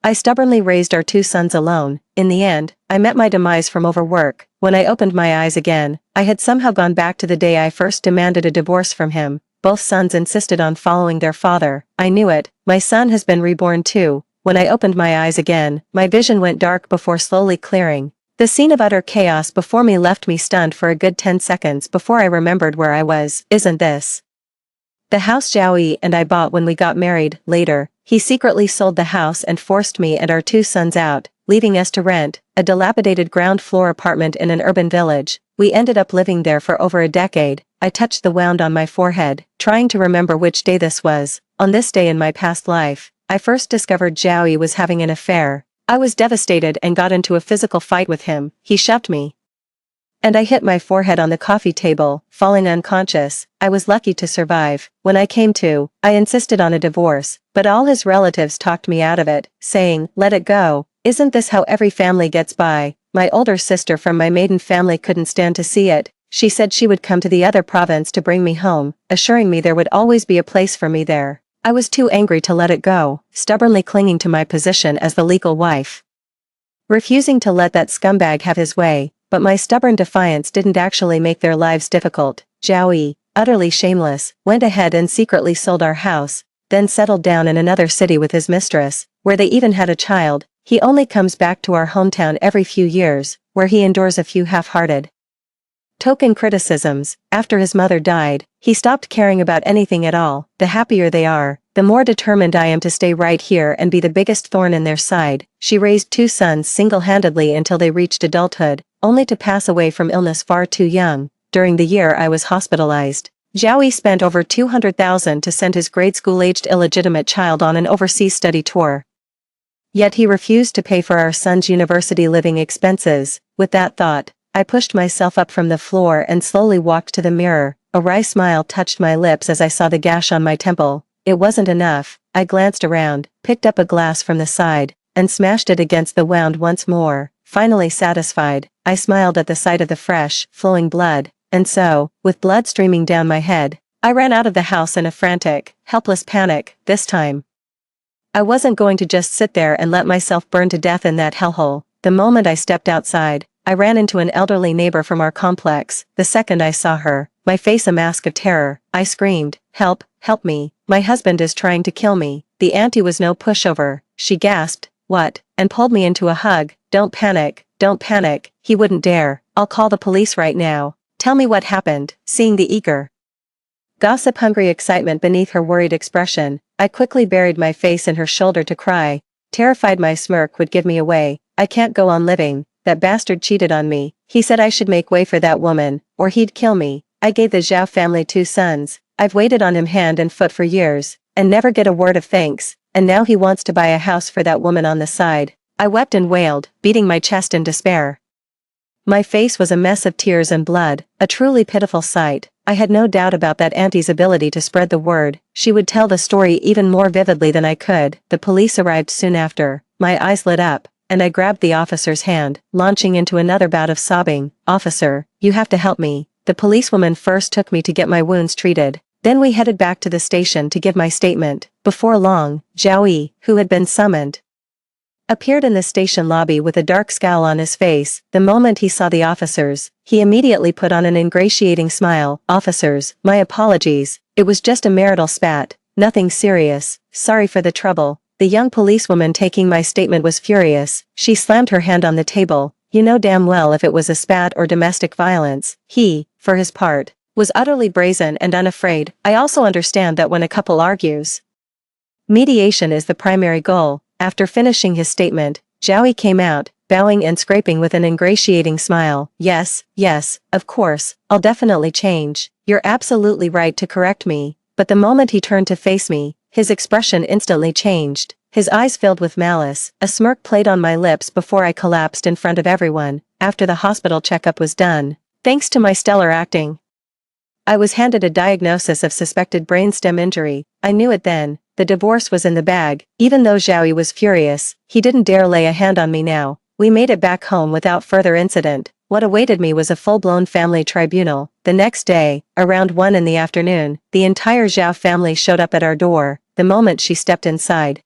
I stubbornly raised our 2 sons alone. In the end, I met my demise from overwork. When I opened my eyes again, I had somehow gone back to the day I first demanded a divorce from him. Both sons insisted on following their father. I knew it. My son has been reborn too. When I opened my eyes again, my vision went dark before slowly clearing. The scene of utter chaos before me left me stunned for a good 10 seconds before I remembered where I was. Isn't this the house Zhao Yi and I bought when we got married? Later, he secretly sold the house and forced me and our 2 sons out, leaving us to rent a dilapidated ground-floor apartment in an urban village. We ended up living there for over a decade. I touched the wound on my forehead, trying to remember which day this was. On this day in my past life, I first discovered Zhao Yi was having an affair. I was devastated and got into a physical fight with him. He shoved me, and I hit my forehead on the coffee table, falling unconscious. I was lucky to survive. When I came to, I insisted on a divorce, but all his relatives talked me out of it, saying, "Let it go. Isn't this how every family gets by?" My older sister from my maiden family couldn't stand to see it. She said she would come to the other province to bring me home, assuring me there would always be a place for me there. I was too angry to let it go, stubbornly clinging to my position as the legal wife, refusing to let that scumbag have his way. But my stubborn defiance didn't actually make their lives difficult. Zhao Yi, utterly shameless, went ahead and secretly sold our house, then settled down in another city with his mistress, where they even had a child. He only comes back to our hometown every few years, where he endures a few half-hearted token criticisms. After his mother died, he stopped caring about anything at all. The happier they are, the more determined I am to stay right here and be the biggest thorn in their side. She raised 2 sons single-handedly until they reached adulthood, only to pass away from illness far too young. During the year I was hospitalized, Zhao Yi spent over $200,000 to send his grade school-aged illegitimate child on an overseas study tour. Yet he refused to pay for our son's university living expenses. With that thought, I pushed myself up from the floor and slowly walked to the mirror. A wry smile touched my lips as I saw the gash on my temple. It wasn't enough. I glanced around, picked up a glass from the side, and smashed it against the wound once more. Finally satisfied, I smiled at the sight of the fresh, flowing blood, and so, with blood streaming down my head, I ran out of the house in a frantic, helpless panic. This time, I wasn't going to just sit there and let myself burn to death in that hellhole. The moment I stepped outside, I ran into an elderly neighbor from our complex. The second I saw her, my face a mask of terror, I screamed, "Help, help me, my husband is trying to kill me." The auntie was no pushover. She gasped, "What?" and pulled me into a hug. Don't panic, he wouldn't dare. I'll call the police right now. Tell me what happened." Seeing the eager, gossip-hungry excitement beneath her worried expression, I quickly buried my face in her shoulder to cry, terrified my smirk would give me away. "I can't go on living. That bastard cheated on me. He said I should make way for that woman, or he'd kill me. I gave the Zhao family 2 sons. I've waited on him hand and foot for years, and never get a word of thanks, and now he wants to buy a house for that woman on the side." I wept and wailed, beating my chest in despair. My face was a mess of tears and blood, a truly pitiful sight. I had no doubt about that auntie's ability to spread the word. She would tell the story even more vividly than I could. The police arrived soon after. My eyes lit up, and I grabbed the officer's hand, launching into another bout of sobbing. "Officer, you have to help me." The policewoman first took me to get my wounds treated. Then we headed back to the station to give my statement. Before long, Zhao Yi, who had been summoned, appeared in the station lobby with a dark scowl on his face. The moment he saw the officers, he immediately put on an ingratiating smile. "Officers, my apologies. It was just a marital spat. Nothing serious. Sorry for the trouble." The young policewoman taking my statement was furious. She slammed her hand on the table. "You know damn well if it was a spat or domestic violence." He, for his part, was utterly brazen and unafraid. "I also understand that when a couple argues, mediation is the primary goal." After finishing his statement, Zhao Yi came out, bowing and scraping with an ingratiating smile. Yes, yes, of course, I'll definitely change. You're absolutely right to correct me. But the moment he turned to face me, his expression instantly changed. His eyes filled with malice, a smirk played on my lips before I collapsed in front of everyone, after the hospital checkup was done. Thanks to my stellar acting, I was handed a diagnosis of suspected brainstem injury. I knew it then. The divorce was in the bag. Even though Zhaoyi was furious, he didn't dare lay a hand on me now. We made it back home without further incident. What awaited me was a full-blown family tribunal. The next day, around 1 in the afternoon, the entire Zhao family showed up at our door, the moment she stepped inside.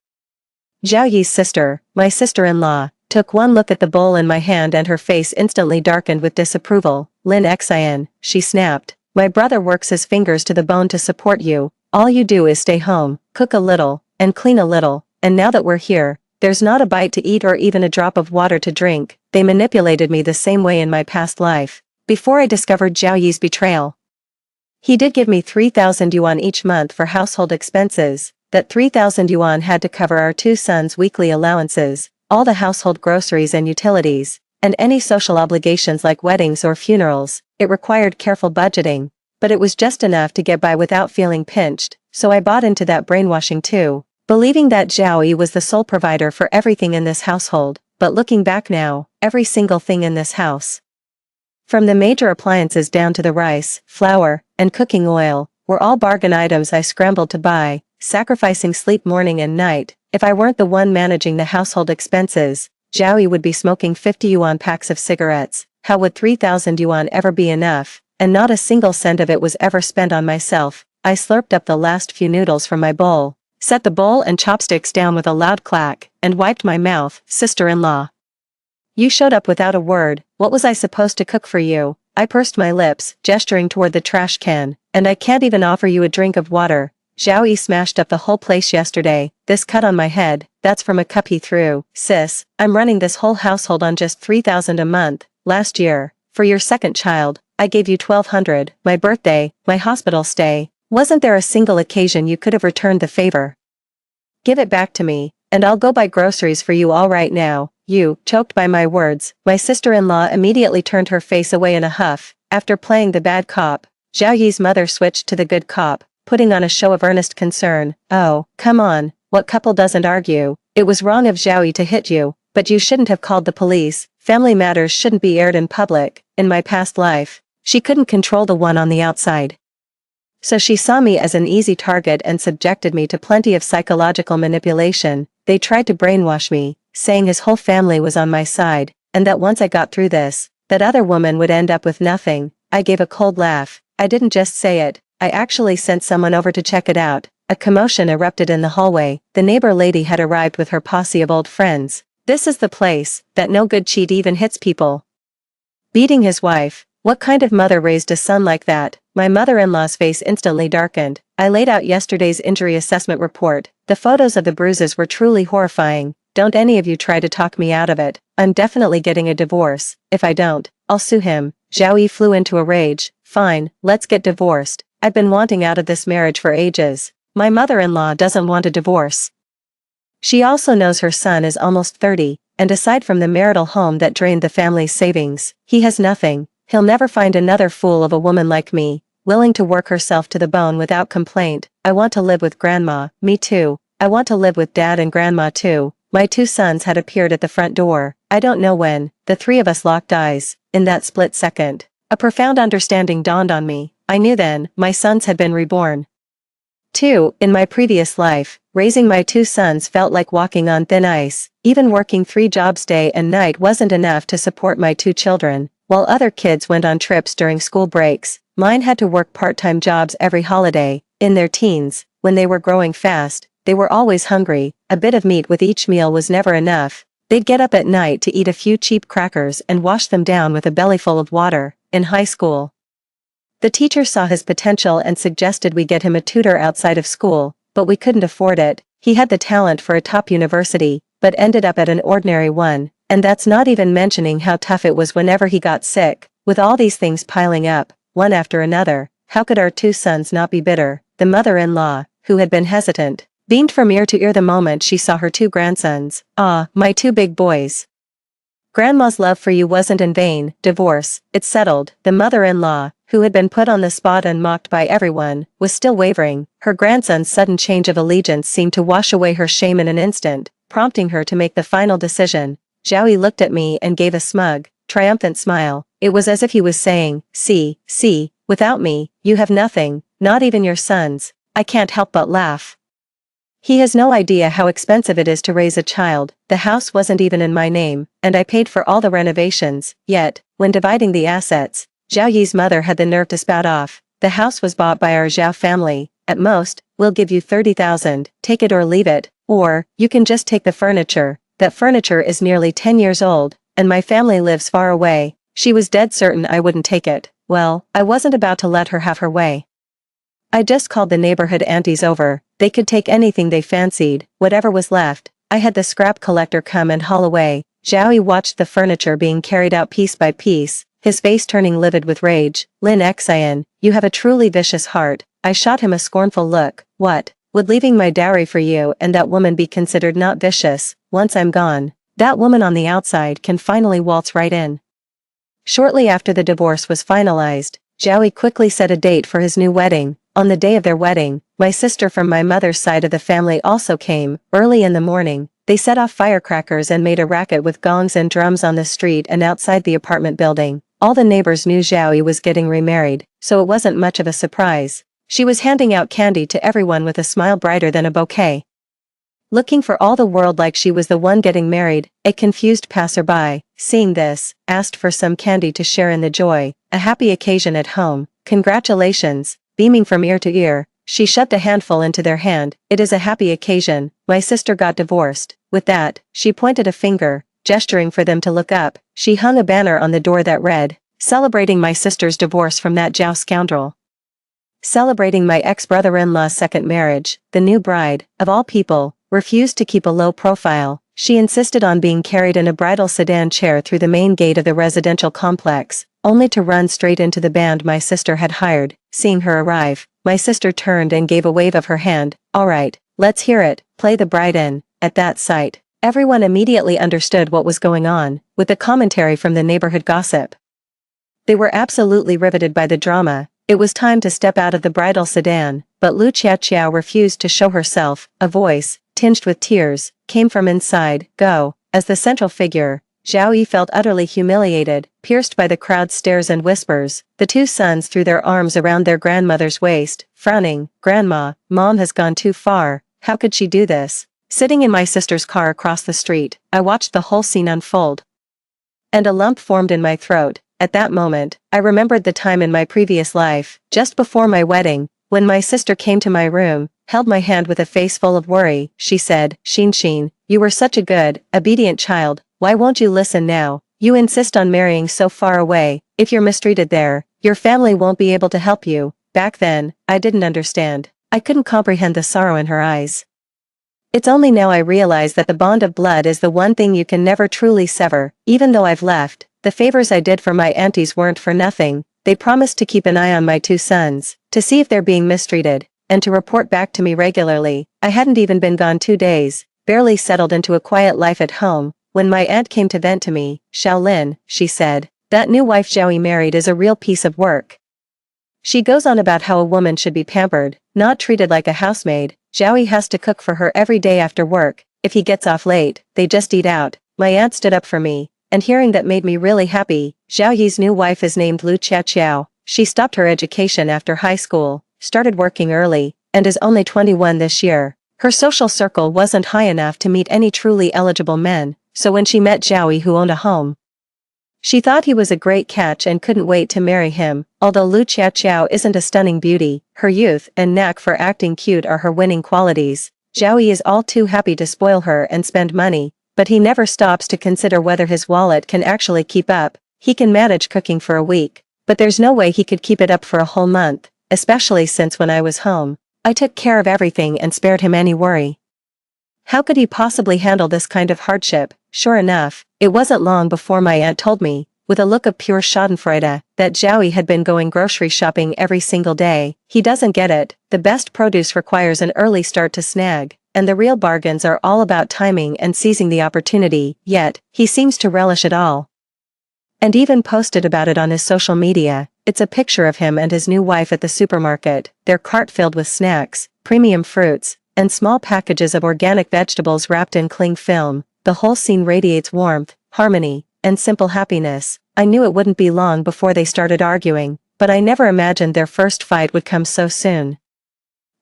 Zhao Yi's sister, my sister-in-law, took one look at the bowl in my hand and her face instantly darkened with disapproval. Lin Xian, she snapped. My brother works his fingers to the bone to support you. All you do is stay home, cook a little, and clean a little, and now that we're here, there's not a bite to eat or even a drop of water to drink. They manipulated me the same way in my past life, before I discovered Zhao Yi's betrayal. He did give me 3,000 yuan each month for household expenses. That 3,000 yuan had to cover our two sons' weekly allowances, all the household groceries and utilities, and any social obligations like weddings or funerals. It required careful budgeting, but it was just enough to get by without feeling pinched, so I bought into that brainwashing too, believing that Zhao Yi was the sole provider for everything in this household. But looking back now, every single thing in this house, from the major appliances down to the rice, flour, and cooking oil, were all bargain items I scrambled to buy, sacrificing sleep morning and night. If I weren't the one managing the household expenses, Zhao Yi would be smoking 50 yuan packs of cigarettes. How would 3,000 yuan ever be enough? And not a single cent of it was ever spent on myself. I slurped up the last few noodles from my bowl, set the bowl and chopsticks down with a loud clack, and wiped my mouth. Sister-in-law, you showed up without a word. What was I supposed to cook for you? I pursed my lips, gesturing toward the trash can. And I can't even offer you a drink of water. Zhao Yi smashed up the whole place yesterday. This cut on my head, that's from a cup he threw. Sis, I'm running this whole household on just 3,000 a month. Last year, for your second child, I gave you 1,200, my birthday, my hospital stay. Wasn't there a single occasion you could have returned the favor? Give it back to me, and I'll go buy groceries for you all right now. You, choked by my words, my sister-in-law immediately turned her face away in a huff. After playing the bad cop, Zhao Yi's mother switched to the good cop, putting on a show of earnest concern. Oh, come on, what couple doesn't argue? It was wrong of Zhao Yi to hit you, but you shouldn't have called the police. Family matters shouldn't be aired in public. In my past life, she couldn't control the one on the outside, so she saw me as an easy target and subjected me to plenty of psychological manipulation. They tried to brainwash me, saying his whole family was on my side, and that once I got through this, that other woman would end up with nothing. I gave a cold laugh. I didn't just say it, I actually sent someone over to check it out. A commotion erupted in the hallway. The neighbor lady had arrived with her posse of old friends. This is the place that no good cheat even hits people. Beating his wife. What kind of mother raised a son like that? My mother-in-law's face instantly darkened. I laid out yesterday's injury assessment report. The photos of the bruises were truly horrifying. Don't any of you try to talk me out of it. I'm definitely getting a divorce. If I don't, I'll sue him. Zhao Yi flew into a rage. Fine, let's get divorced. I've been wanting out of this marriage for ages. My mother-in-law doesn't want a divorce. She also knows her son is almost 30, and aside from the marital home that drained the family's savings, he has nothing. He'll never find another fool of a woman like me, willing to work herself to the bone without complaint. I want to live with grandma. Me too. I want to live with dad and grandma too. My two sons had appeared at the front door. I don't know when. The three of us locked eyes. In that split second, a profound understanding dawned on me. I knew then, my sons had been reborn. 2. In my previous life, raising my two sons felt like walking on thin ice. Even working 3 jobs day and night wasn't enough to support my 2 children. While other kids went on trips during school breaks, mine had to work part-time jobs every holiday. In their teens, when they were growing fast, they were always hungry. A bit of meat with each meal was never enough. They'd get up at night to eat a few cheap crackers and wash them down with a bellyful of water. In high school, the teacher saw his potential and suggested we get him a tutor outside of school, but we couldn't afford it. He had the talent for a top university, but ended up at an ordinary one, and that's not even mentioning how tough it was whenever he got sick. With all these things piling up, one after another, how could our 2 sons not be bitter? The mother-in-law, who had been hesitant, beamed from ear to ear the moment she saw her 2 grandsons. Ah, my 2 big boys. Grandma's love for you wasn't in vain. Divorce, it's settled. The mother-in-law, who had been put on the spot and mocked by everyone, was still wavering. Her grandson's sudden change of allegiance seemed to wash away her shame in an instant, prompting her to make the final decision. Zhao Yi looked at me and gave a smug, triumphant smile. It was as if he was saying, see, without me, you have nothing, not even your sons. I can't help but laugh. He has no idea how expensive it is to raise a child. The house wasn't even in my name, and I paid for all the renovations. Yet, when dividing the assets, Zhao Yi's mother had the nerve to spout off. The house was bought by our Zhao family. At most, we'll give you 30,000, take it or leave it, or, you can just take the furniture. That furniture is nearly 10 years old, and my family lives far away. She was dead certain I wouldn't take it. Well, I wasn't about to let her have her way. I just called the neighborhood aunties over. They could take anything they fancied, whatever was left. I had the scrap collector come and haul away. Zhao Yi watched the furniture being carried out piece by piece, his face turning livid with rage. Lin Xian, you have a truly vicious heart. I shot him a scornful look. What? Would leaving my dowry for you and that woman be considered not vicious? Once I'm gone, that woman on the outside can finally waltz right in. Shortly after the divorce was finalized, Zhao Yi quickly set a date for his new wedding. On the day of their wedding, my sister from my mother's side of the family also came. Early in the morning, they set off firecrackers and made a racket with gongs and drums on the street and outside the apartment building. All the neighbors knew Zhao Yi was getting remarried, so it wasn't much of a surprise. She was handing out candy to everyone with a smile brighter than a bouquet. Looking for all the world like she was the one getting married, a confused passerby, seeing this, asked for some candy to share in the joy. A happy occasion at home. Congratulations. Beaming from ear to ear, she shoved a handful into their hand. It is a happy occasion. My sister got divorced. With that, she pointed a finger, gesturing for them to look up. She hung a banner on the door that read, "Celebrating my sister's divorce from that Zhao scoundrel. Celebrating my ex-brother-in-law's second marriage." The new bride, of all people, refused to keep a low profile. She insisted on being carried in a bridal sedan chair through the main gate of the residential complex, only to run straight into the band my sister had hired. Seeing her arrive, my sister turned and gave a wave of her hand. "All right, let's hear it, play the bride in." At that sight, everyone immediately understood what was going on, with the commentary from the neighborhood gossip. They were absolutely riveted by the drama. It was time to step out of the bridal sedan, but Lu Qiaqiao refused to show herself. A voice, tinged with tears, came from inside. "Go." As the central figure, Zhao Yi felt utterly humiliated, pierced by the crowd's stares and whispers. The two sons threw their arms around their grandmother's waist, frowning. "Grandma, Mom has gone too far. How could she do this?" Sitting in my sister's car across the street, I watched the whole scene unfold. And a lump formed in my throat. At that moment, I remembered the time in my previous life, just before my wedding, when my sister came to my room, held my hand with a face full of worry. She said, Xin, you were such a good, obedient child. Why won't you listen now? You insist on marrying so far away. If you're mistreated there, your family won't be able to help you." Back then, I didn't understand. I couldn't comprehend the sorrow in her eyes. It's only now I realize that the bond of blood is the one thing you can never truly sever. Even though I've left, the favors I did for my aunties weren't for nothing. They promised to keep an eye on my two sons, to see if they're being mistreated, and to report back to me regularly. I hadn't even been gone 2 days, barely settled into a quiet life at home, when my aunt came to vent to me. "Shaolin," she said, "that new wife Zhao Yi married is a real piece of work. She goes on about how a woman should be pampered, not treated like a housemaid. Zhao Yi has to cook for her every day after work. If he gets off late, they just eat out." My aunt stood up for me, and hearing that made me really happy. Zhao Yi's new wife is named Lu Qiaqiao. She stopped her education after high school, started working early, and is only 21 this year. Her social circle wasn't high enough to meet any truly eligible men, so when she met Zhao Yi, who owned a home, she thought he was a great catch and couldn't wait to marry him. Although Lu Qiaqiao isn't a stunning beauty, her youth and knack for acting cute are her winning qualities. Zhao Yi is all too happy to spoil her and spend money, but he never stops to consider whether his wallet can actually keep up. He can manage cooking for a week, but there's no way he could keep it up for a whole month, especially since when I was home, I took care of everything and spared him any worry. How could he possibly handle this kind of hardship? Sure enough, it wasn't long before my aunt told me, with a look of pure schadenfreude, that Zhao Yi had been going grocery shopping every single day. He doesn't get it. The best produce requires an early start to snag. and the real bargains are all about timing and seizing the opportunity, yet, he seems to relish it all. And even posted about it on his social media. It's a picture of him and his new wife at the supermarket, their cart filled with snacks, premium fruits, and small packages of organic vegetables wrapped in cling film. The whole scene radiates warmth, harmony, and simple happiness. I knew it wouldn't be long before they started arguing, but I never imagined their first fight would come so soon.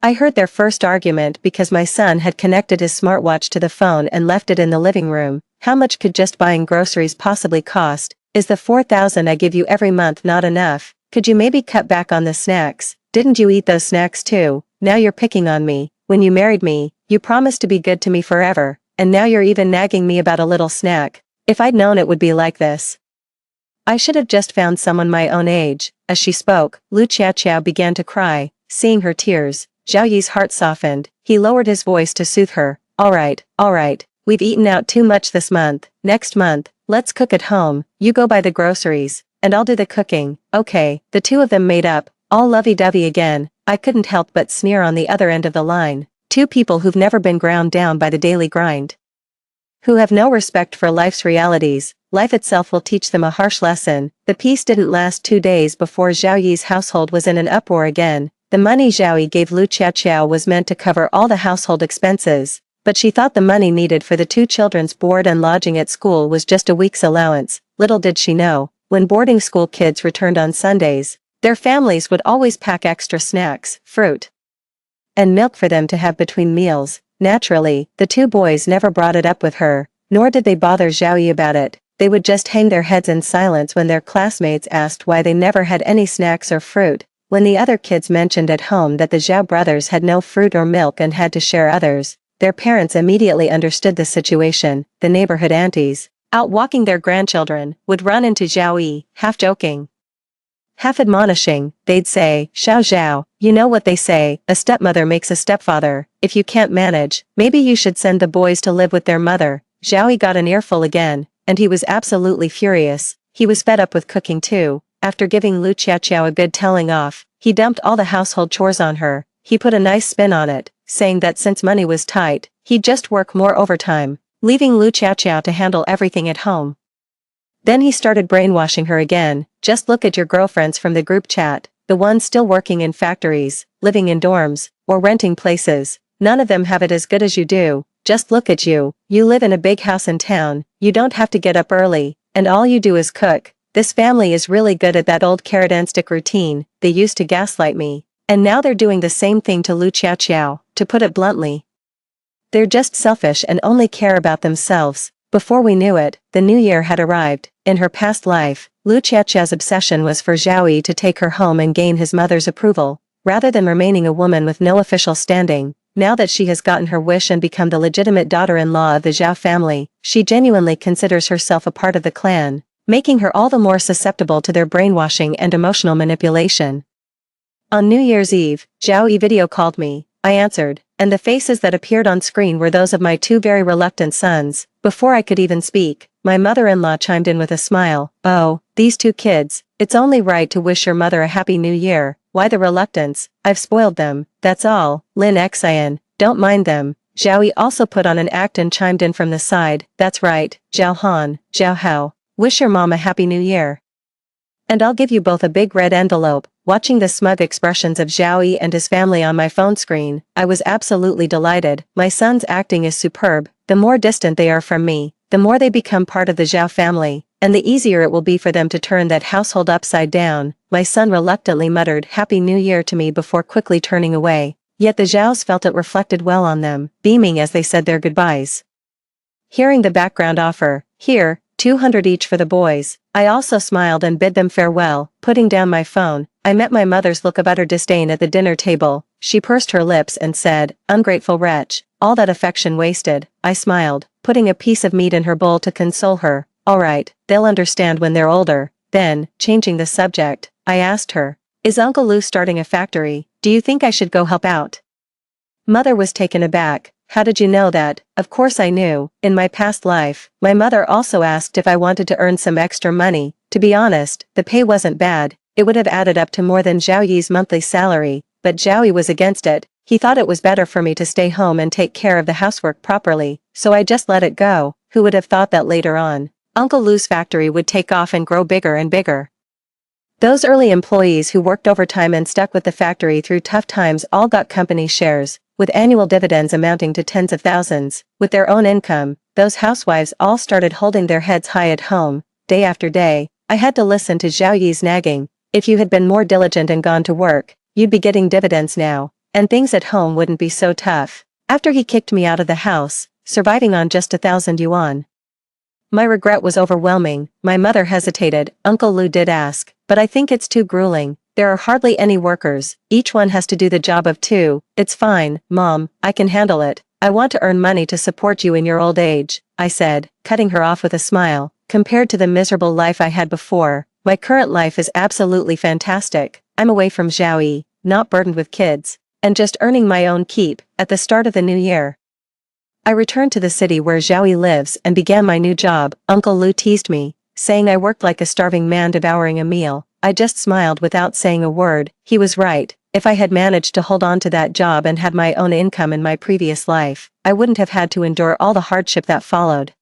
I heard their first argument because my son had connected his smartwatch to the phone and left it in the living room. How much could just buying groceries possibly cost? Is the $4,000 I give you every month not enough? Could you maybe cut back on the snacks? Didn't you eat those snacks too? Now you're picking on me. When you married me, you promised to be good to me forever, and now you're even nagging me about a little snack. If I'd known it would be like this, I should have just found someone my own age. As she spoke, Lu Xiaoqiao began to cry. Seeing her tears, Zhao Yi's heart softened. He lowered his voice to soothe her. All right, we've eaten out too much this month. Next month, let's cook at home. You go buy the groceries, and I'll do the cooking. Okay. The two of them made up, all lovey-dovey again. I couldn't help but sneer on the other end of the line. Two people who've never been ground down by the daily grind, who have no respect for life's realities. Life itself will teach them a harsh lesson. The peace didn't last 2 days before Zhao Yi's household was in an uproar again. The money Zhao Yi gave Lu Xiaoqiao was meant to cover all the household expenses, but she thought the money needed for the two children's board and lodging at school was just a week's allowance. Little did she know, when boarding school kids returned on Sundays, their families would always pack extra snacks, fruit, and milk for them to have between meals. Naturally, the two boys never brought it up with her, nor did they bother Zhao Yi about it. They would just hang their heads in silence when their classmates asked why they never had any snacks or fruit. When the other kids mentioned at home that the Zhao brothers had no fruit or milk and had to share others, their parents immediately understood the situation. The neighborhood aunties, out walking their grandchildren, would run into Zhao Yi, half joking, half admonishing. They'd say, Zhao, you know what they say, a stepmother makes a stepfather. If you can't manage, maybe you should send the boys to live with their mother. Zhao Yi got an earful again, and he was absolutely furious. He was fed up with cooking too. After giving Lu Xiaoqiao a good telling off, he dumped all the household chores on her. He put a nice spin on it, saying that since money was tight, he'd just work more overtime, leaving Lu Xiaoqiao to handle everything at home. Then he started brainwashing her again. Just look at your girlfriends from the group chat, the ones still working in factories, living in dorms, or renting places. None of them have it as good as you do. Just look at you. You live in a big house in town, you don't have to get up early, and all you do is cook. This family is really good at that old carrot and stick routine. They used to gaslight me, and now they're doing the same thing to Lu Xiaoqiao. To put it bluntly, they're just selfish and only care about themselves. Before we knew it, the new year had arrived. In her past life, Lu Xiaoqiao's obsession was for Zhao Yi to take her home and gain his mother's approval, rather than remaining a woman with no official standing. Now that she has gotten her wish and become the legitimate daughter-in-law of the Zhao family, she genuinely considers herself a part of the clan, making her all the more susceptible to their brainwashing and emotional manipulation. On New Year's Eve, Zhao Yi video called me. I answered, and the faces that appeared on screen were those of my two very reluctant sons. Before I could even speak, my mother-in-law chimed in with a smile. Oh, these two kids, it's only right to wish your mother a happy new year. Why the reluctance? I've spoiled them, that's all. Lin Xian, don't mind them. Zhao Yi also put on an act and chimed in from the side. That's right, Zhao Han, Zhao Hao. Wish your mom a happy new year. And I'll give you both a big red envelope. Watching the smug expressions of Zhao Yi and his family on my phone screen, I was absolutely delighted. My son's acting is superb. The more distant they are from me, the more they become part of the Zhao family, and the easier it will be for them to turn that household upside down. My son reluctantly muttered Happy New Year to me before quickly turning away, yet the Zhaos felt it reflected well on them, beaming as they said their goodbyes. Hearing the background offer, here, 200 each for the boys, I also smiled and bid them farewell. Putting down my phone, I met my mother's look of utter disdain at the dinner table. She pursed her lips and said, ungrateful wretch, all that affection wasted. I smiled, putting a piece of meat in her bowl to console her. All right, they'll understand when they're older. Then, changing the subject, I asked her, is Uncle Lou starting a factory? Do you think I should go help out? Mother was taken aback. How did you know that? Of course I knew. In my past life, my mother also asked if I wanted to earn some extra money. To be honest, the pay wasn't bad. It would have added up to more than Zhao Yi's monthly salary, but Zhao Yi was against it. He thought it was better for me to stay home and take care of the housework properly, so I just let it go. Who would have thought that later on, Uncle Lou's factory would take off and grow bigger and bigger? Those early employees who worked overtime and stuck with the factory through tough times all got company shares, with annual dividends amounting to tens of thousands. With their own income, those housewives all started holding their heads high at home. Day after day, I had to listen to Zhao Yi's nagging. If you had been more diligent and gone to work, you'd be getting dividends now, and things at home wouldn't be so tough. After he kicked me out of the house, surviving on just 1,000 yuan. My regret was overwhelming. My mother hesitated. Uncle Lou did ask, but I think it's too grueling. There are hardly any workers. Each one has to do the job of two. It's fine, Mom, I can handle it. I want to earn money to support you in your old age, I said, cutting her off with a smile. Compared to the miserable life I had before, my current life is absolutely fantastic. I'm away from Zhao Yi, not burdened with kids, and just earning my own keep. At the start of the new year, I returned to the city where Zhao Yi lives and began my new job. Uncle Lou teased me, saying I worked like a starving man devouring a meal. I just smiled without saying a word. He was right. If I had managed to hold on to that job and had my own income in my previous life, I wouldn't have had to endure all the hardship that followed.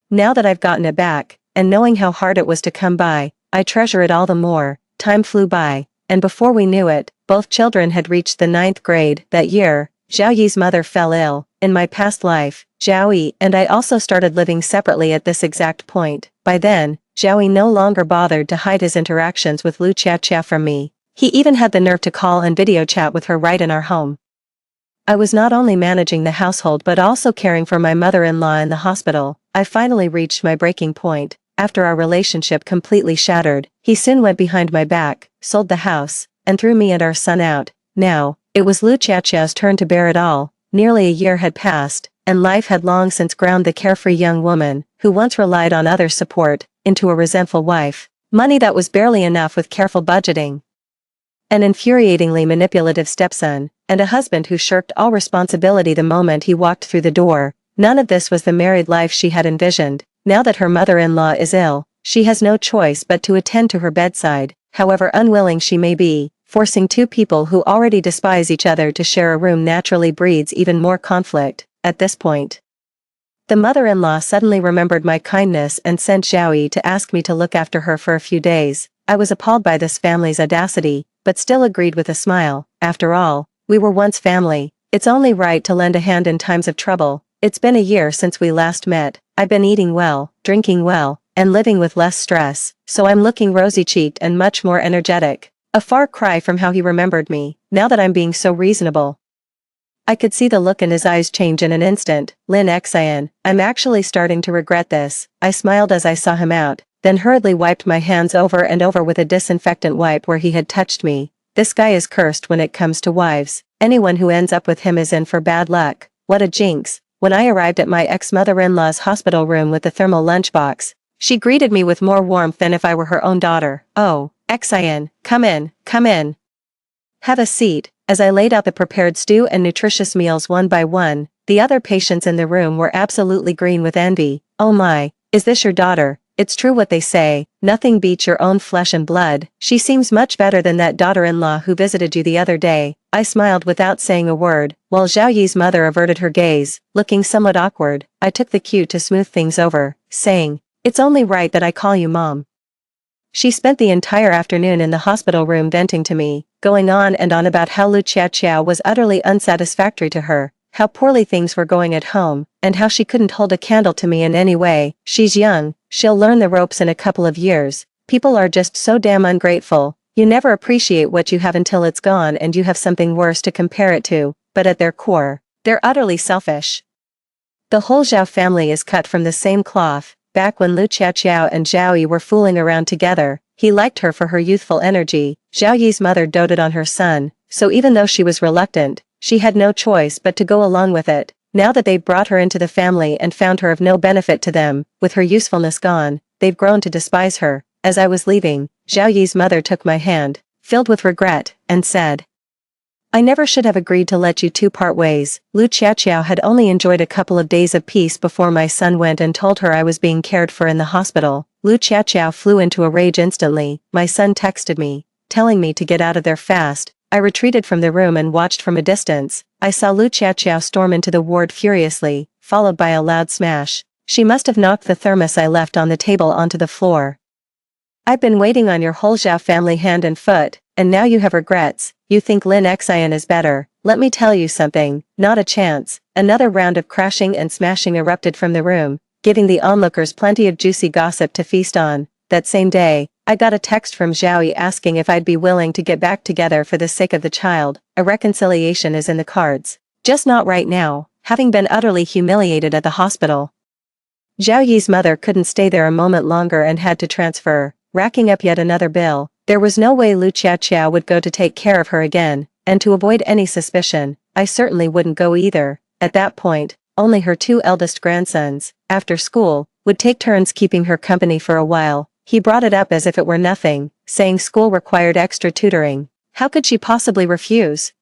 Now that I've gotten it back, and knowing how hard it was to come by, I treasure it all the more. Time flew by, and before we knew it, both children had reached the 9th grade. That year, Zhao Yi's mother fell ill. In my past life, Zhao Yi and I also started living separately at this exact point. By then, Zhao Yi no longer bothered to hide his interactions with Lu Qiaqia from me. He even had the nerve to call and video chat with her right in our home. I was not only managing the household but also caring for my mother-in-law in the hospital. I finally reached my breaking point. After our relationship completely shattered, he soon went behind my back, sold the house, and threw me and our son out. Now, it was Lu Qiaqia's turn to bear it all. Nearly a year had passed, and life had long since ground the carefree young woman, who once relied on others' support, into a resentful wife. Money that was barely enough with careful budgeting. An infuriatingly manipulative stepson, and a husband who shirked all responsibility the moment he walked through the door. None of this was the married life she had envisioned. Now that her mother-in-law is ill, she has no choice but to attend to her bedside, however unwilling she may be. Forcing two people who already despise each other to share a room naturally breeds even more conflict. At this point, the mother-in-law suddenly remembered my kindness and sent Zhao Yi to ask me to look after her for a few days. I was appalled by this family's audacity, but still agreed with a smile. After all, we were once family. It's only right to lend a hand in times of trouble. It's been a year since we last met. I've been eating well, drinking well, and living with less stress, so I'm looking rosy-cheeked and much more energetic. A far cry from how he remembered me, now that I'm being so reasonable. I could see the look in his eyes change in an instant. Lin Xian, I'm actually starting to regret this. I smiled as I saw him out, then hurriedly wiped my hands over and over with a disinfectant wipe where he had touched me. This guy is cursed when it comes to wives. Anyone who ends up with him is in for bad luck. What a jinx. When I arrived at my ex-mother-in-law's hospital room with the thermal lunchbox, she greeted me with more warmth than if I were her own daughter. Oh, Xian, come in, come in. Have a seat. As I laid out the prepared stew and nutritious meals one by one, the other patients in the room were absolutely green with envy. Oh my, is this your daughter? It's true what they say, nothing beats your own flesh and blood. She seems much better than that daughter-in-law who visited you the other day. I smiled without saying a word, while Zhao Yi's mother averted her gaze, looking somewhat awkward. I took the cue to smooth things over, saying, it's only right that I call you Mom. She spent the entire afternoon in the hospital room venting to me, going on and on about how Lu Qiaqia was utterly unsatisfactory to her, how poorly things were going at home, and how she couldn't hold a candle to me in any way. She's young, she'll learn the ropes in a couple of years. People are just so damn ungrateful. You never appreciate what you have until it's gone and you have something worse to compare it to, but at their core, they're utterly selfish. The whole Zhao family is cut from the same cloth. Back when Lu Qiaqia and Zhao Yi were fooling around together, he liked her for her youthful energy. Zhao Yi's mother doted on her son, so even though she was reluctant, she had no choice but to go along with it. Now that they've brought her into the family and found her of no benefit to them, with her usefulness gone, they've grown to despise her. As I was leaving, Zhao Yi's mother took my hand, filled with regret, and said, I never should have agreed to let you two part ways. Lu Qiaqia had only enjoyed a couple of days of peace before my son went and told her I was being cared for in the hospital. Lu Qiaqia flew into a rage instantly. My son texted me, telling me to get out of there fast. I retreated from the room and watched from a distance. I saw Lu Qiaoqiao storm into the ward furiously, followed by a loud smash. She must have knocked the thermos I left on the table onto the floor. I've been waiting on your whole Zhao family hand and foot, and now you have regrets. You think Lin Xian is better. Let me tell you something, not a chance. Another round of crashing and smashing erupted from the room, giving the onlookers plenty of juicy gossip to feast on. That same day, I got a text from Zhao Yi asking if I'd be willing to get back together for the sake of the child. A reconciliation is in the cards. Just not right now, having been utterly humiliated at the hospital. Zhao Yi's mother couldn't stay there a moment longer and had to transfer, racking up yet another bill. There was no way Lu Qiaoqiao would go to take care of her again, and to avoid any suspicion, I certainly wouldn't go either. At that point, only her two eldest grandsons, after school, would take turns keeping her company for a while. He brought it up as if it were nothing, saying school required extra tutoring. How could she possibly refuse?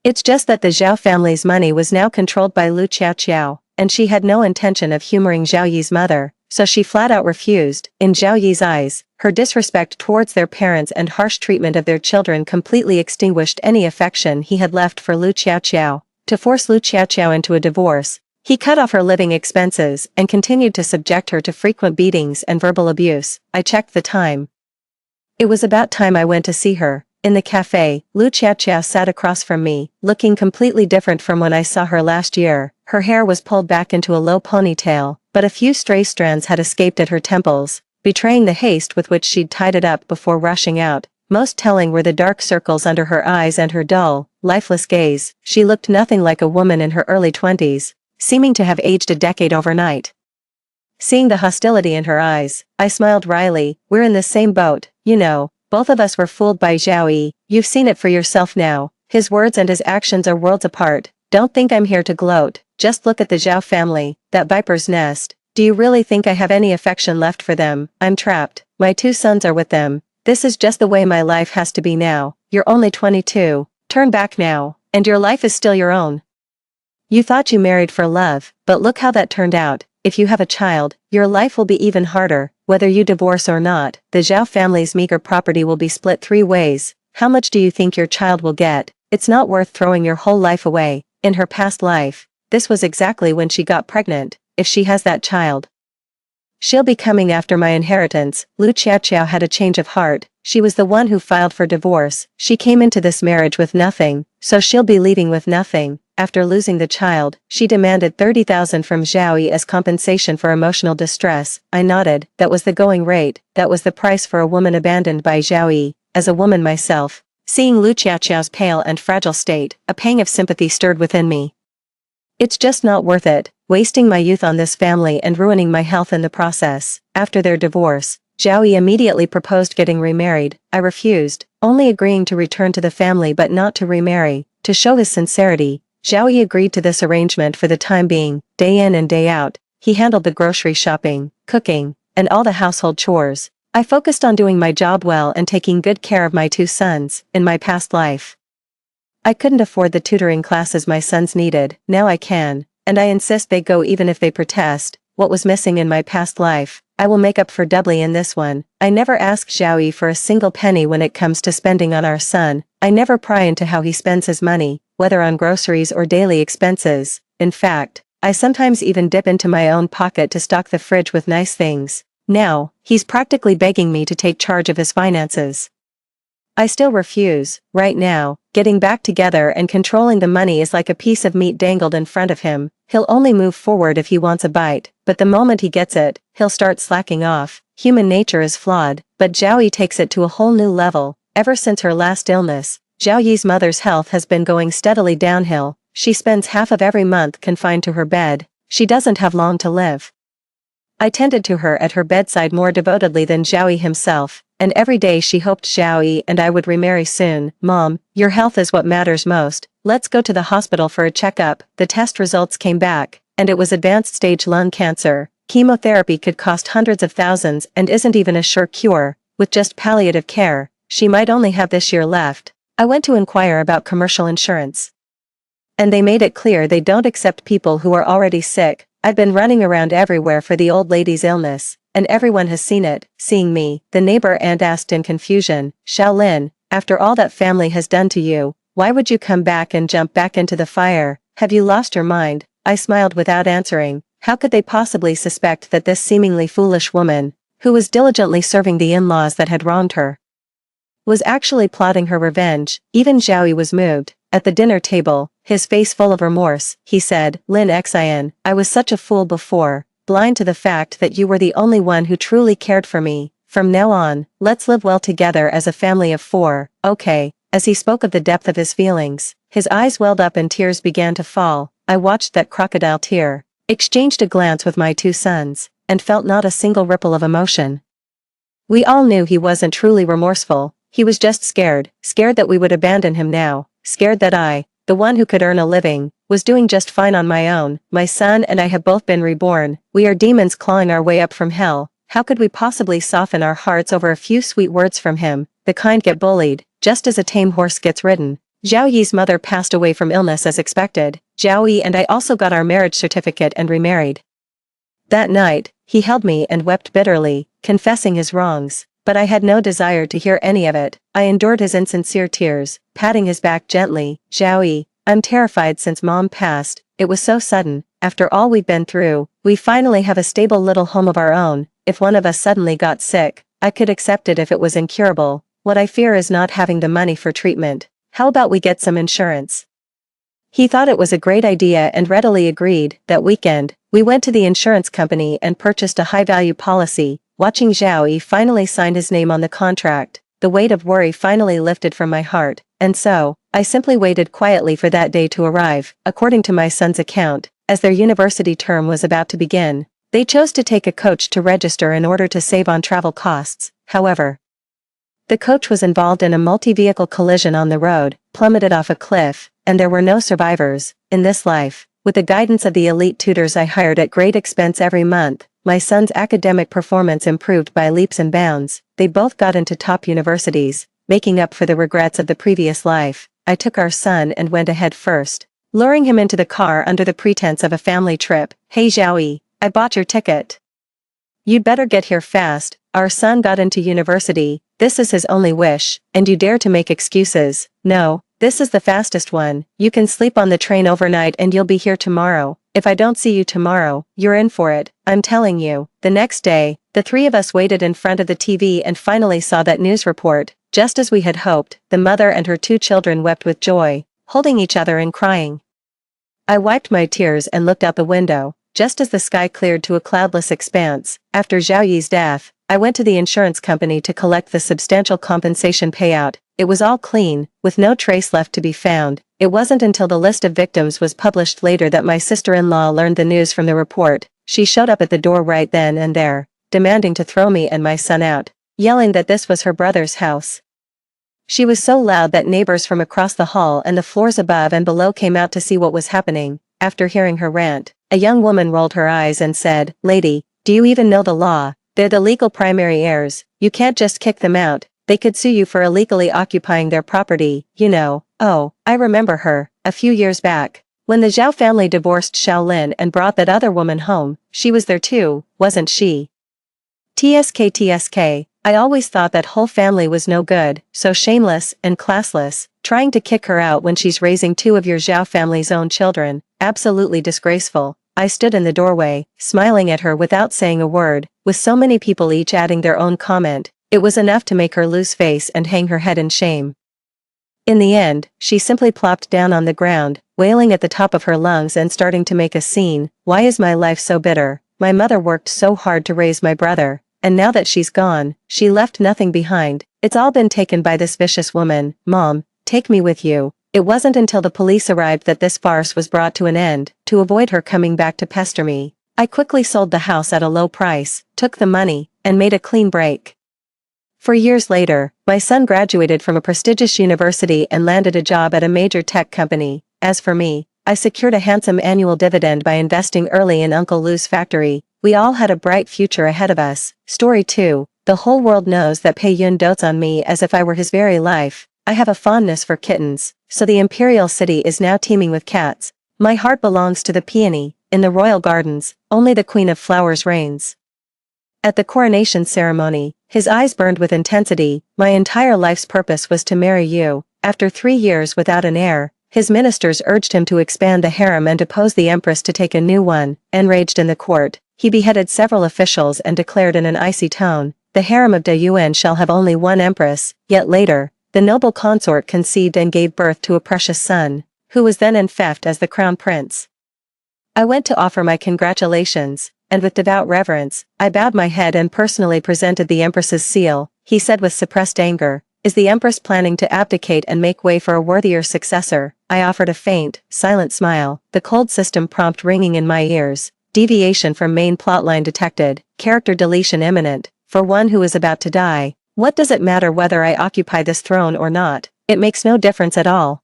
It's just that the Zhao family's money was now controlled by Lu Qiaoqiao, and she had no intention of humoring Zhao Yi's mother, so she flat out refused. In Zhao Yi's eyes, her disrespect towards their parents and harsh treatment of their children completely extinguished any affection he had left for Lu Qiaoqiao. To force Lu Qiaoqiao into a divorce, he cut off her living expenses and continued to subject her to frequent beatings and verbal abuse. I checked the time. It was about time I went to see her. In the cafe, Lu Qiaoqiao sat across from me, looking completely different from when I saw her last year. Her hair was pulled back into a low ponytail, but a few stray strands had escaped at her temples, betraying the haste with which she'd tied it up before rushing out. Most telling were the dark circles under her eyes and her dull, lifeless gaze. She looked nothing like a woman in her early 20s, seeming to have aged a decade overnight. Seeing the hostility in her eyes, I smiled wryly. We're in the same boat, you know. Both of us were fooled by Zhao Yi. You've seen it for yourself now. His words and his actions are worlds apart. Don't think I'm here to gloat. Just look at the Zhao family, that viper's nest. Do you really think I have any affection left for them? I'm trapped. My two sons are with them. This is just the way my life has to be now. You're only 22. Turn back now, and your life is still your own. You thought you married for love, but look how that turned out. If you have a child, your life will be even harder. Whether you divorce or not, the Zhao family's meager property will be split 3 ways. How much do you think your child will get? It's not worth throwing your whole life away. In her past life, this was exactly when she got pregnant. If she has that child, she'll be coming after my inheritance. Lu Qiaoqiao had a change of heart. She was the one who filed for divorce. She came into this marriage with nothing, so she'll be leaving with nothing. After losing the child, she demanded 30,000 from Zhao Yi as compensation for emotional distress. I nodded. That was the going rate. That was the price for a woman abandoned by Zhao Yi. As a woman myself, seeing Lu Qiaoqiao's pale and fragile state, a pang of sympathy stirred within me. It's just not worth it, wasting my youth on this family and ruining my health in the process. After their divorce, Zhao Yi immediately proposed getting remarried. I refused, only agreeing to return to the family but not to remarry. To show his sincerity, Zhao Yi agreed to this arrangement for the time being. Day in and day out, he handled the grocery shopping, cooking, and all the household chores. I focused on doing my job well and taking good care of my two sons. In my past life, I couldn't afford the tutoring classes my sons needed. Now I can, and I insist they go even if they protest. What was missing in my past life, I will make up for doubly in this one. I never ask Zhao Yi for a single penny when it comes to spending on our son. I never pry into how he spends his money, whether on groceries or daily expenses. In fact, I sometimes even dip into my own pocket to stock the fridge with nice things. Now, he's practically begging me to take charge of his finances. I still refuse. Right now, getting back together and controlling the money is like a piece of meat dangled in front of him. He'll only move forward if he wants a bite, but the moment he gets it, he'll start slacking off. Human nature is flawed, but Zhao Yi takes it to a whole new level. Ever since her last illness, Zhao Yi's mother's health has been going steadily downhill. She spends half of every month confined to her bed. She doesn't have long to live. I tended to her at her bedside more devotedly than Zhao Yi himself, and every day she hoped Zhao Yi and I would remarry soon. Mom, your health is what matters most. Let's go to the hospital for a checkup. The test results came back, and it was advanced stage lung cancer. Chemotherapy could cost hundreds of thousands and isn't even a sure cure. With just palliative care, she might only have this year left. I went to inquire about commercial insurance, and they made it clear they don't accept people who are already sick. I've been running around everywhere for the old lady's illness, and everyone has seen it. Seeing me, the neighbor aunt asked in confusion, Shaolin, after all that family has done to you, why would you come back and jump back into the fire? Have you lost your mind? I smiled without answering. How could they possibly suspect that this seemingly foolish woman, who was diligently serving the in-laws that had wronged her, was actually plotting her revenge? Even Zhaoyi was moved. At the dinner table, his face full of remorse, he said, Lin Xin, I was such a fool before, blind to the fact that you were the only one who truly cared for me. From now on, let's live well together as a family of 4, okay? As he spoke of the depth of his feelings, his eyes welled up and tears began to fall. I watched that crocodile tear, exchanged a glance with my 2 sons, and felt not a single ripple of emotion. We all knew he wasn't truly remorseful, he was just scared that we would abandon him now, scared that I, the one who could earn a living, was doing just fine on my own. My son and I have both been reborn, we are demons clawing our way up from hell. How could we possibly soften our hearts over a few sweet words from him? The kind get bullied, just as a tame horse gets ridden. Zhaoyi's mother passed away from illness as expected. Zhaoyi and I also got our marriage certificate and remarried. That night, he held me and wept bitterly, confessing his wrongs, but I had no desire to hear any of it. I endured his insincere tears, patting his back gently. Zhaoyi, I'm terrified since Mom passed, it was so sudden. After all we've been through, we finally have a stable little home of our own. If one of us suddenly got sick, I could accept it if it was incurable. What I fear is not having the money for treatment. How about we get some insurance? He thought it was a great idea and readily agreed. That weekend, we went to the insurance company and purchased a high-value policy. Watching Zhaoyi finally sign his name on the contract, the weight of worry finally lifted from my heart, and so, I simply waited quietly for that day to arrive. According to my son's account, as their university term was about to begin, they chose to take a coach to register in order to save on travel costs. However, the coach was involved in a multi-vehicle collision on the road, plummeted off a cliff, and there were no survivors. In this life, with the guidance of the elite tutors I hired at great expense every month, my son's academic performance improved by leaps and bounds. They both got into top universities, making up for the regrets of the previous life. I took our son and went ahead first, luring him into the car under the pretense of a family trip. Hey Zhaoyi, I bought your ticket. You'd better get here fast. Our son got into university, this is his only wish, and you dare to make excuses. No, this is the fastest one. You can sleep on the train overnight and you'll be here tomorrow. If I don't see you tomorrow, you're in for it, I'm telling you. The next day, the 3 of us waited in front of the TV and finally saw that news report. Just as we had hoped, the mother and her 2 children wept with joy, holding each other and crying. I wiped my tears and looked out the window. Just as the sky cleared to a cloudless expanse, after Zhaoyi's death, I went to the insurance company to collect the substantial compensation payout. It was all clean, with no trace left to be found. It wasn't until the list of victims was published later that my sister-in-law learned the news from the report. She showed up at the door right then and there, demanding to throw me and my son out, yelling that this was her brother's house. She was so loud that neighbors from across the hall and the floors above and below came out to see what was happening. After hearing her rant, a young woman rolled her eyes and said, Lady, do you even know the law? They're the legal primary heirs, you can't just kick them out, they could sue you for illegally occupying their property, you know. Oh, I remember her, a few years back. When the Zhao family divorced Shaolin and brought that other woman home, she was there too, wasn't she? TSK, I always thought that whole family was no good, so shameless and classless, trying to kick her out when she's raising 2 of your Zhao family's own children, absolutely disgraceful. I stood in the doorway, smiling at her without saying a word, with so many people each adding their own comment, it was enough to make her lose face and hang her head in shame. In the end, she simply plopped down on the ground, wailing at the top of her lungs and starting to make a scene. Why is my life so bitter? My mother worked so hard to raise my brother, and now that she's gone, she left nothing behind. It's all been taken by this vicious woman. Mom, take me with you. It wasn't until the police arrived that this farce was brought to an end. To avoid her coming back to pester me, I quickly sold the house at a low price, took the money, and made a clean break. 4 years later, my son graduated from a prestigious university and landed a job at a major tech company. As for me, I secured a handsome annual dividend by investing early in Uncle Lou's factory. We all had a bright future ahead of us. Story 2. The whole world knows that Pei Yun dotes on me as if I were his very life. I have a fondness for kittens, so the imperial city is now teeming with cats. My heart belongs to the peony. In the royal gardens, only the queen of flowers reigns. At the coronation ceremony, his eyes burned with intensity. "My entire life's purpose was to marry you." After 3 years without an heir, his ministers urged him to expand the harem and depose the empress to take a new one. Enraged in the court, he beheaded several officials and declared in an icy tone, "The harem of Dayuan shall have only one empress." Yet later, the noble consort conceived and gave birth to a precious son, who was then enfeoffed as the crown prince. I went to offer my congratulations, and with devout reverence, I bowed my head and personally presented the empress's seal. He said with suppressed anger, "Is the empress planning to abdicate and make way for a worthier successor?" I offered a faint, silent smile, the cold system prompt ringing in my ears. Deviation from main plotline detected, character deletion imminent. For one who is about to die, what does it matter whether I occupy this throne or not? It makes no difference at all.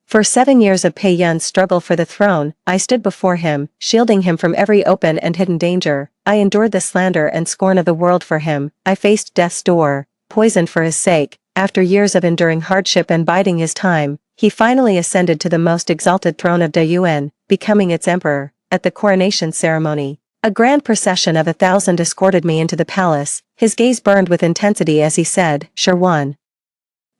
For 7 years of Pei Yun's struggle for the throne, I stood before him, shielding him from every open and hidden danger. I endured the slander and scorn of the world for him. I faced death's door, poisoned for his sake. After years of enduring hardship and biding his time, he finally ascended to the most exalted throne of Dayuan, becoming its emperor. At the coronation ceremony, a grand procession of 1,000 escorted me into the palace. His gaze burned with intensity as he said, "Sherwan,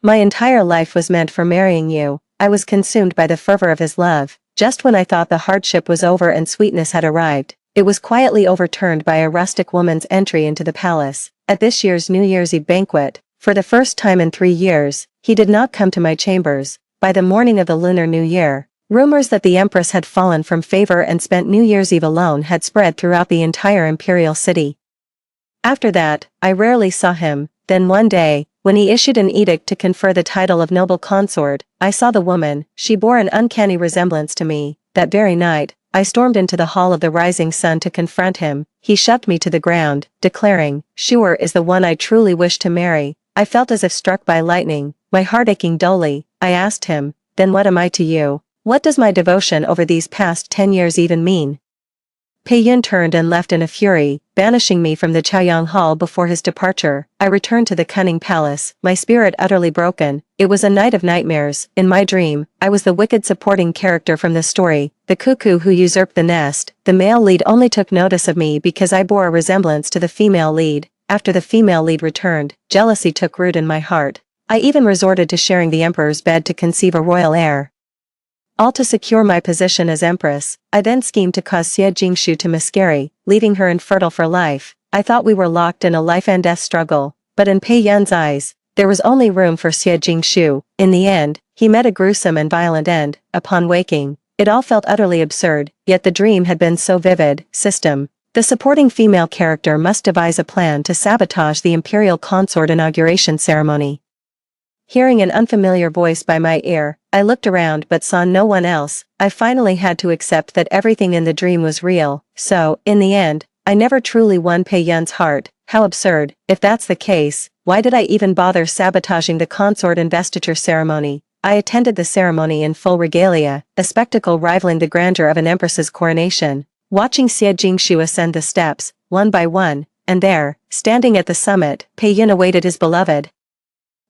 my entire life was meant for marrying you." I was consumed by the fervor of his love. Just when I thought the hardship was over and sweetness had arrived, it was quietly overturned by a rustic woman's entry into the palace. At this year's New Year's Eve banquet, for the first time in 3 years, he did not come to my chambers. By the morning of the Lunar New Year, rumors that the empress had fallen from favor and spent New Year's Eve alone had spread throughout the entire imperial city. After that, I rarely saw him. Then one day, when he issued an edict to confer the title of noble consort, I saw the woman. She bore an uncanny resemblance to me. That very night, I stormed into the hall of the rising sun to confront him. He shoved me to the ground, declaring, "Sure is the one I truly wish to marry." I felt as if struck by lightning, my heart aching dully. I asked him, "Then what am I to you? What does my devotion over these past 10 years even mean?" Pei Yun turned and left in a fury, banishing me from the Chaoyang Hall before his departure. I returned to the cunning palace, my spirit utterly broken. It was a night of nightmares. In my dream, I was the wicked supporting character from the story, the cuckoo who usurped the nest. The male lead only took notice of me because I bore a resemblance to the female lead. After the female lead returned, jealousy took root in my heart. I even resorted to sharing the emperor's bed to conceive a royal heir. All to secure my position as empress. I then schemed to cause Xie Jingshu to miscarry, leaving her infertile for life. I thought we were locked in a life and death struggle, but in Pei Yun's eyes, there was only room for Xie Jingshu. In the end, he met a gruesome and violent end. Upon waking, it all felt utterly absurd, yet the dream had been so vivid. System. The supporting female character must devise a plan to sabotage the imperial consort inauguration ceremony. Hearing an unfamiliar voice by my ear, I looked around but saw no one else. I finally had to accept that everything in the dream was real. So, in the end, I never truly won Pei Yun's heart. How absurd. If that's the case, why did I even bother sabotaging the consort investiture ceremony? I attended the ceremony in full regalia, a spectacle rivaling the grandeur of an empress's coronation. Watching Xie Jingshu ascend the steps, one by one, and there, standing at the summit, Pei Yun awaited his beloved.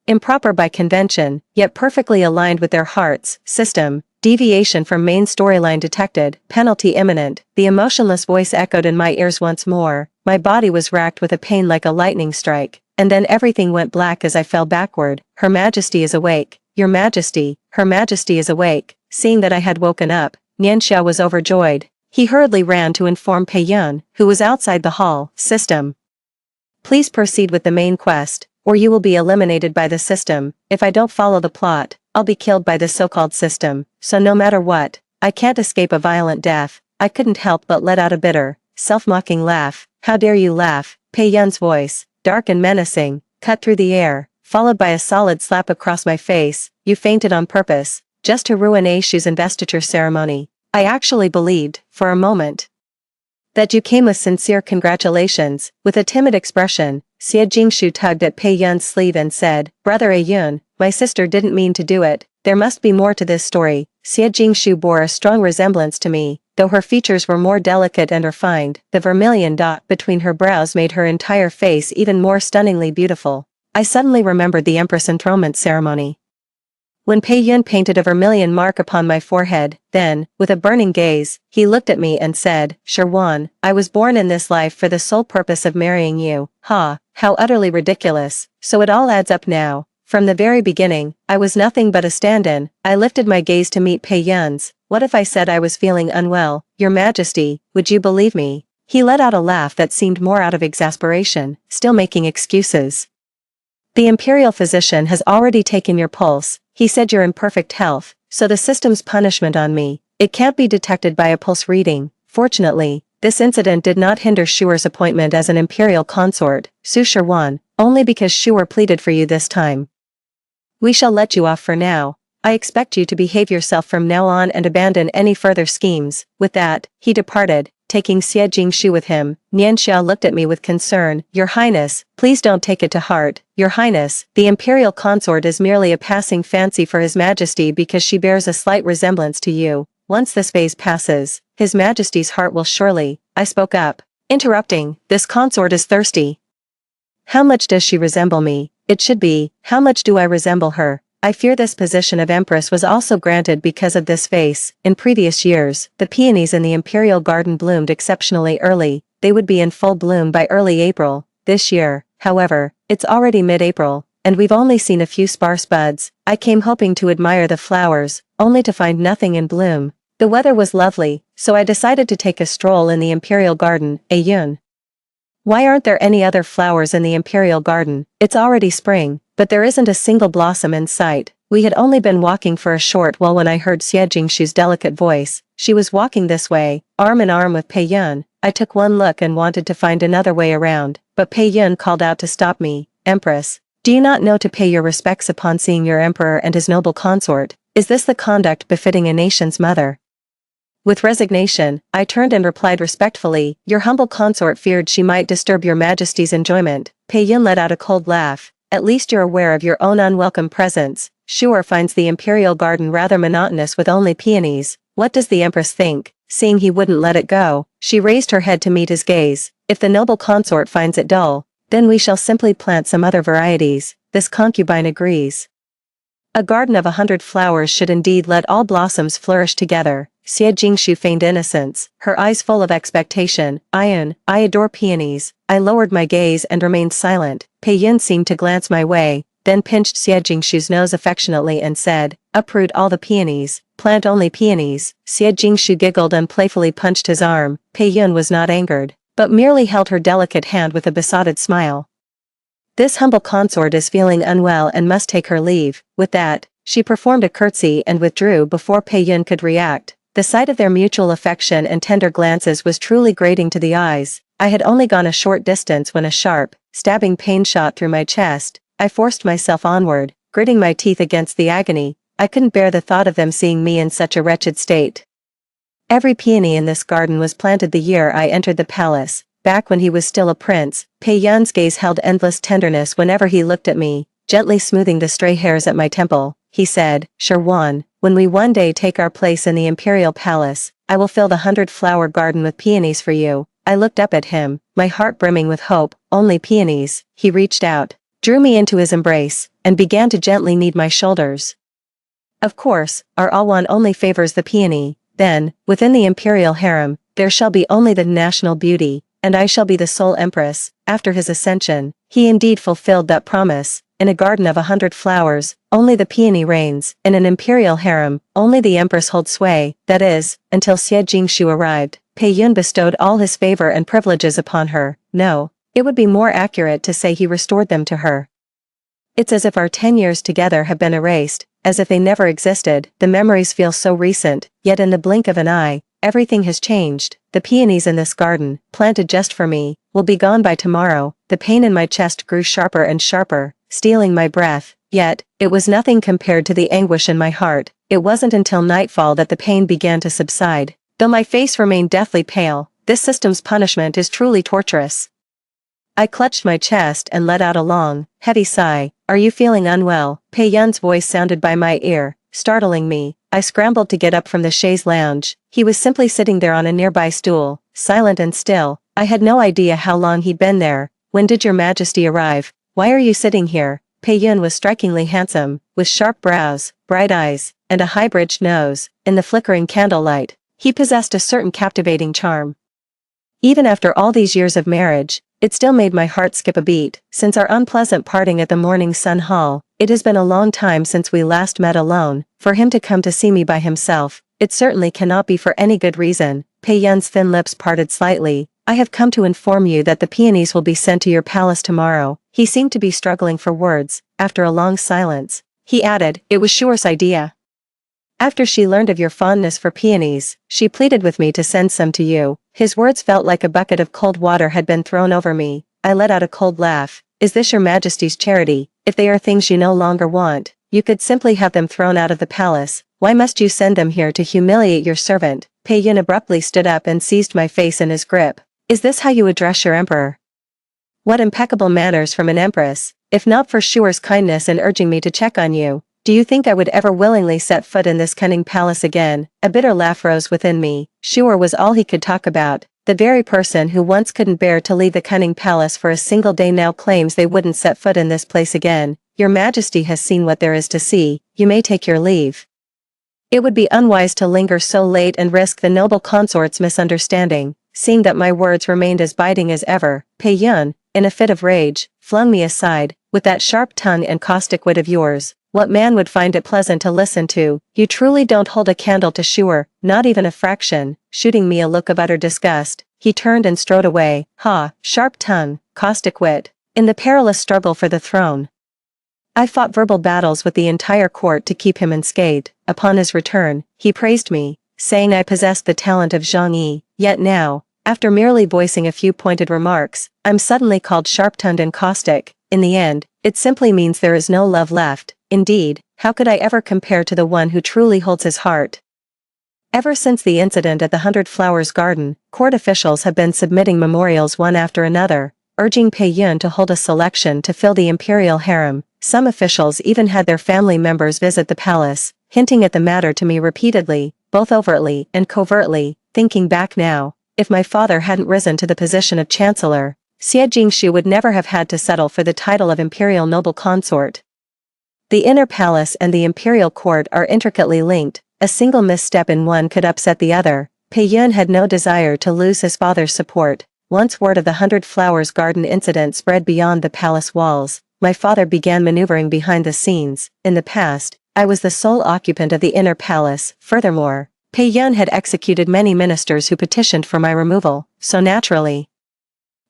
Improper by convention, yet perfectly aligned with their hearts. System. Deviation from main storyline detected, penalty imminent. The emotionless voice echoed in my ears once more. My body was racked with a pain like a lightning strike, and then everything went black as I fell backward. Her Majesty is awake. Your Majesty, Her Majesty is awake. Seeing that I had woken up, Nianxia was overjoyed. He hurriedly ran to inform Pei Yun, who was outside the hall. System. Please proceed with the main quest, or you will be eliminated by the system. If I don't follow the plot, I'll be killed by the so-called system. So no matter what, I can't escape a violent death. I couldn't help but let out a bitter, self-mocking laugh. How dare you laugh? Pei Yun's voice, dark and menacing, cut through the air, followed by a solid slap across my face. You fainted on purpose, just to ruin Aishu's investiture ceremony. I actually believed, for a moment, that you came with sincere congratulations. With a timid expression, Xie Jingshu tugged at Pei Yun's sleeve and said, "Brother Yun, my sister didn't mean to do it. There must be more to this story." Xie Jingshu bore a strong resemblance to me, though her features were more delicate and refined. The vermilion dot between her brows made her entire face even more stunningly beautiful. I suddenly remembered the Empress enthronement ceremony. When Pei Yun painted a vermilion mark upon my forehead, then, with a burning gaze, he looked at me and said, Sherwan, I was born in this life for the sole purpose of marrying you. Ha, how utterly ridiculous. So it all adds up now. From the very beginning, I was nothing but a stand-in. I lifted my gaze to meet Pei Yun's. What if I said I was feeling unwell? Your Majesty, would you believe me? He let out a laugh that seemed more out of exasperation, still making excuses. The imperial physician has already taken your pulse. He said you're in perfect health, so the system's punishment on me, it can't be detected by a pulse reading. Fortunately, this incident did not hinder Shuer's appointment as an imperial consort, Su Sherwan, only because Shuer pleaded for you this time. We shall let you off for now. I expect you to behave yourself from now on and abandon any further schemes. With that, he departed, taking Xie Jingshu with him. Nian Xiao looked at me with concern. Your Highness, please don't take it to heart. Your Highness, the imperial consort is merely a passing fancy for His Majesty because she bears a slight resemblance to you. Once this phase passes, His Majesty's heart will surely, I spoke up, interrupting, this consort is thirsty. How much does she resemble me? It should be, how much do I resemble her? I fear this position of Empress was also granted because of this face. In previous years, the peonies in the imperial garden bloomed exceptionally early. They would be in full bloom by early April. This year, however, it's already mid-April, and we've only seen a few sparse buds. I came hoping to admire the flowers, only to find nothing in bloom. The weather was lovely, so I decided to take a stroll in the imperial garden. Yun. Why aren't there any other flowers in the imperial garden? It's already spring, but there isn't a single blossom in sight. We had only been walking for a short while when I heard Xie Jingshu's delicate voice. She was walking this way, arm in arm with Pei Yun. I took one look and wanted to find another way around, but Pei Yun called out to stop me. Empress, do you not know to pay your respects upon seeing your emperor and his noble consort? Is this the conduct befitting a nation's mother? With resignation, I turned and replied respectfully, your humble consort feared she might disturb your Majesty's enjoyment. Pei Yun let out a cold laugh. At least you're aware of your own unwelcome presence. Shuer finds the imperial garden rather monotonous with only peonies. What does the Empress think? Seeing he wouldn't let it go, she raised her head to meet his gaze. If the noble consort finds it dull, then we shall simply plant some other varieties. This concubine agrees. A garden of 100 flowers should indeed let all blossoms flourish together. Xie Jingshu feigned innocence, her eyes full of expectation. I adore peonies. I lowered my gaze and remained silent. Pei Yun seemed to glance my way, then pinched Xie Jingshu's nose affectionately and said, uproot all the peonies, plant only peonies. Xie Jingshu giggled and playfully punched his arm. Pei Yun was not angered, but merely held her delicate hand with a besotted smile. This humble consort is feeling unwell and must take her leave. With that, she performed a curtsy and withdrew before Pei Yun could react. The sight of their mutual affection and tender glances was truly grating to the eyes. I had only gone a short distance when a sharp, stabbing pain shot through my chest. I forced myself onward, gritting my teeth against the agony. I couldn't bear the thought of them seeing me in such a wretched state. Every peony in this garden was planted the year I entered the palace. Back when he was still a prince, Pei Yun's gaze held endless tenderness whenever he looked at me, gently smoothing the stray hairs at my temple. He said, Sherwan, when we one day take our place in the imperial palace, I will fill the 100-flower garden with peonies for you. I looked up at him, my heart brimming with hope. Only peonies. He reached out, drew me into his embrace, and began to gently knead my shoulders. Of course, our Awan only favors the peony. Then, within the imperial harem, there shall be only the national beauty, and I shall be the sole empress. After his ascension, he indeed fulfilled that promise. In a garden of 100 flowers, only the peony reigns. In an imperial harem, only the empress holds sway. That is, until Xie Jingshu arrived. Pei Yun bestowed all his favor and privileges upon her. No, it would be more accurate to say he restored them to her. It's as if our 10 years together have been erased, as if they never existed. The memories feel so recent, yet in the blink of an eye, everything has changed. The peonies in this garden, planted just for me, will be gone by tomorrow. The pain in my chest grew sharper and sharper, stealing my breath. Yet, it was nothing compared to the anguish in my heart. It wasn't until nightfall that the pain began to subside. Though my face remained deathly pale, this system's punishment is truly torturous. I clutched my chest and let out a long, heavy sigh. Are you feeling unwell? Pei Yun's voice sounded by my ear, startling me. I scrambled to get up from the chaise lounge. He was simply sitting there on a nearby stool, silent and still. I had no idea how long he'd been there. When did your Majesty arrive? Why are you sitting here? Pei Yun was strikingly handsome, with sharp brows, bright eyes, and a high-bridged nose. In the flickering candlelight, he possessed a certain captivating charm. Even after all these years of marriage, it still made my heart skip a beat. Since our unpleasant parting at the Morning Sun Hall, it has been a long time since we last met alone. For him to come to see me by himself, it certainly cannot be for any good reason. Pei Yun's thin lips parted slightly. I have come to inform you that the peonies will be sent to your palace tomorrow. He seemed to be struggling for words. After a long silence, he added, it was Shuer's idea. After she learned of your fondness for peonies, she pleaded with me to send some to you. His words felt like a bucket of cold water had been thrown over me. I let out a cold laugh. Is this your Majesty's charity? If they are things you no longer want, you could simply have them thrown out of the palace. Why must you send them here to humiliate your servant? Pei Yun abruptly stood up and seized my face in his grip. Is this how you address your emperor? What impeccable manners from an empress. If not for Shuer's kindness in urging me to check on you, do you think I would ever willingly set foot in this cunning palace again? A bitter laugh rose within me. Shuer was all he could talk about. The very person who once couldn't bear to leave the cunning palace for a single day now claims they wouldn't set foot in this place again. Your Majesty has seen what there is to see. You may take your leave. It would be unwise to linger so late and risk the noble consort's misunderstanding. Seeing that my words remained as biting as ever, Pei Yun, in a fit of rage, flung me aside. With that sharp tongue and caustic wit of yours, what man would find it pleasant to listen to? You truly don't hold a candle to Shuer, not even a fraction. Shooting me a look of utter disgust, he turned and strode away. Ha, sharp tongue, caustic wit. In the perilous struggle for the throne, I fought verbal battles with the entire court to keep him unscathed. Upon his return, he praised me, saying I possessed the talent of Zhang Yi. Yet now, after merely voicing a few pointed remarks, I'm suddenly called sharp-tongued and caustic. In the end, it simply means there is no love left. Indeed, how could I ever compare to the one who truly holds his heart? Ever since the incident at the 100 Flowers Garden, court officials have been submitting memorials one after another, urging Pei Yun to hold a selection to fill the imperial harem. Some officials even had their family members visit the palace, hinting at the matter to me repeatedly, both overtly and covertly. Thinking back now, if my father hadn't risen to the position of chancellor, Xie Jingshu would never have had to settle for the title of imperial noble consort. The inner palace and the imperial court are intricately linked. A single misstep in one could upset the other. Pei Yun had no desire to lose his father's support. Once word of the 100 Flowers Garden incident spread beyond the palace walls, my father began maneuvering behind the scenes. In the past, I was the sole occupant of the inner palace. Furthermore, Pei Yun had executed many ministers who petitioned for my removal, so naturally,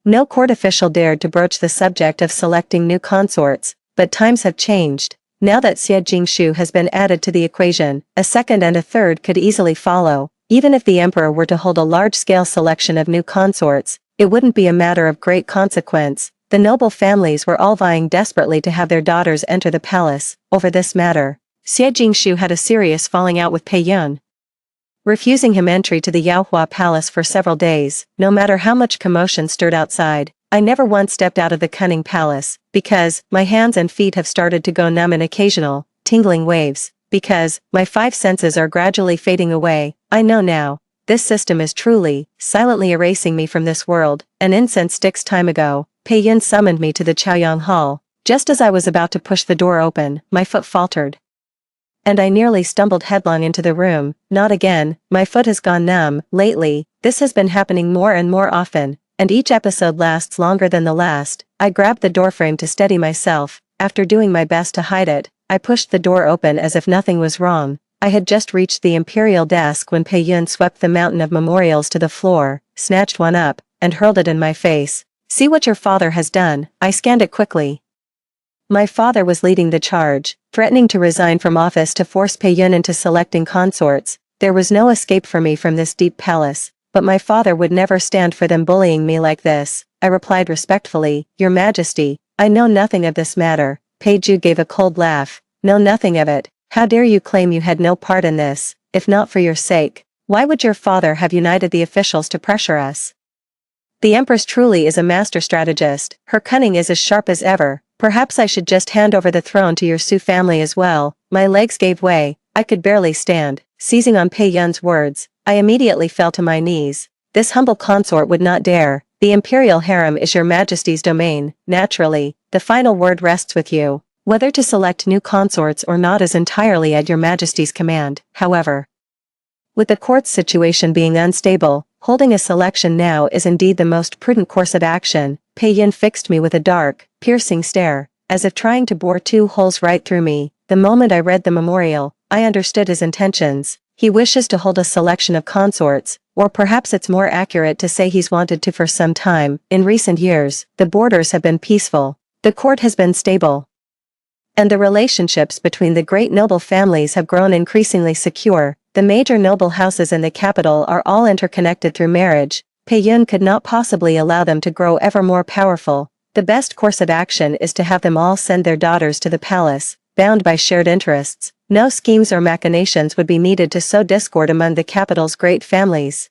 no court official dared to broach the subject of selecting new consorts. But times have changed. Now that Xie Jingshu has been added to the equation, a second and a third could easily follow. Even if the emperor were to hold a large-scale selection of new consorts, it wouldn't be a matter of great consequence. The noble families were all vying desperately to have their daughters enter the palace. Over this matter, Xie Jingshu had a serious falling out with Pei Yun, refusing him entry to the Yaohua Palace for several days. No matter how much commotion stirred outside, I never once stepped out of the cunning palace, because my hands and feet have started to go numb in occasional, tingling waves, because my five senses are gradually fading away. I know now, this system is truly, silently erasing me from this world. An incense sticks time ago, Pei Yun summoned me to the Chaoyang Hall. Just as I was about to push the door open, my foot faltered, and I nearly stumbled headlong into the room. Not again, my foot has gone numb. Lately, this has been happening more and more often, and each episode lasts longer than the last. I grabbed the doorframe to steady myself. After doing my best to hide it, I pushed the door open as if nothing was wrong. I had just reached the imperial desk when Pei Yun swept the mountain of memorials to the floor, snatched one up, and hurled it in my face. See what your father has done. I scanned it quickly. My father was leading the charge, threatening to resign from office to force Pei Yun into selecting consorts. There was no escape for me from this deep palace, but my father would never stand for them bullying me like this. I replied respectfully, Your Majesty, I know nothing of this matter. Pei Ju gave a cold laugh. Know nothing of it? How dare you claim you had no part in this? If not for your sake, why would your father have united the officials to pressure us? The Empress truly is a master strategist. Her cunning is as sharp as ever. Perhaps I should just hand over the throne to your Su family as well. My legs gave way. I could barely stand. Seizing on Pei Yun's words, I immediately fell to my knees. This humble consort would not dare. The imperial harem is your Majesty's domain. Naturally, the final word rests with you. Whether to select new consorts or not is entirely at your majesty's command, however. With the court's situation being unstable, holding a selection now is indeed the most prudent course of action. Pei Yin fixed me with a dark, piercing stare, as if trying to bore two holes right through me. The moment I read the memorial, I understood his intentions. He wishes to hold a selection of consorts, or perhaps it's more accurate to say he's wanted to for some time. In recent years, the borders have been peaceful. The court has been stable. And the relationships between the great noble families have grown increasingly secure. The major noble houses in the capital are all interconnected through marriage. Pei Yun could not possibly allow them to grow ever more powerful. The best course of action is to have them all send their daughters to the palace, bound by shared interests. No schemes or machinations would be needed to sow discord among the capital's great families.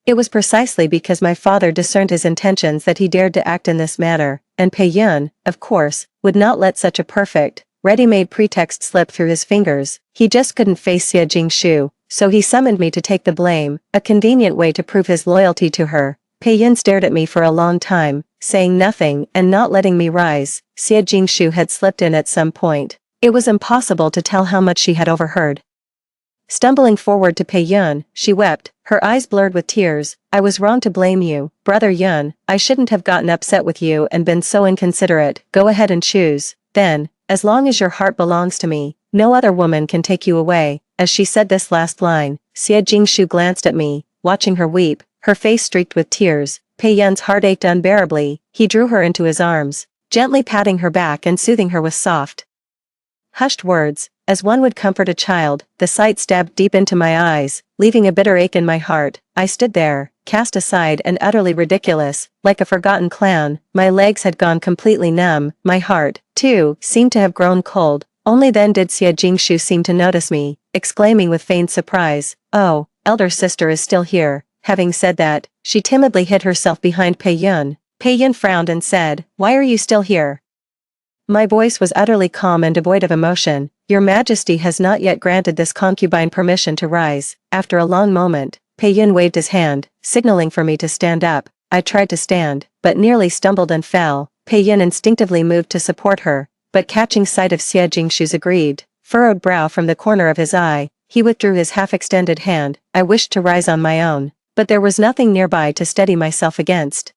It was precisely because my father discerned his intentions that he dared to act in this manner, and Pei Yun, of course, would not let such a perfect, ready-made pretext slip through his fingers. He just couldn't face Xie Jingshu, so he summoned me to take the blame, a convenient way to prove his loyalty to her. Pei Yin stared at me for a long time, saying nothing and not letting me rise. Xie Jingshu had slipped in at some point. It was impossible to tell how much she had overheard. Stumbling forward to Pei Yun, she wept, her eyes blurred with tears. I was wrong to blame you, Brother Yun. I shouldn't have gotten upset with you and been so inconsiderate. Go ahead and choose. Then, as long as your heart belongs to me, no other woman can take you away. As she said this last line, Xie Jingshu glanced at me, watching her weep, her face streaked with tears. Pei Yun's heart ached unbearably. He drew her into his arms, gently patting her back and soothing her with soft, hushed words, as one would comfort a child. The sight stabbed deep into my eyes, leaving a bitter ache in my heart. I stood there, cast aside and utterly ridiculous, like a forgotten clown. My legs had gone completely numb. My heart, too, seemed to have grown cold. Only then did Xie Jingshu seem to notice me, exclaiming with feigned surprise, "Oh, elder sister is still here." Having said that, she timidly hid herself behind Pei Yun. Pei Yun frowned and said, "Why are you still here?" My voice was utterly calm and devoid of emotion. "Your Majesty has not yet granted this concubine permission to rise." After a long moment, Pei Yun waved his hand, signaling for me to stand up. I tried to stand, but nearly stumbled and fell. Pei Yun instinctively moved to support her, but catching sight of Xie Jingshu's aggrieved, furrowed brow from the corner of his eye, he withdrew his half-extended hand. I wished to rise on my own, but there was nothing nearby to steady myself against.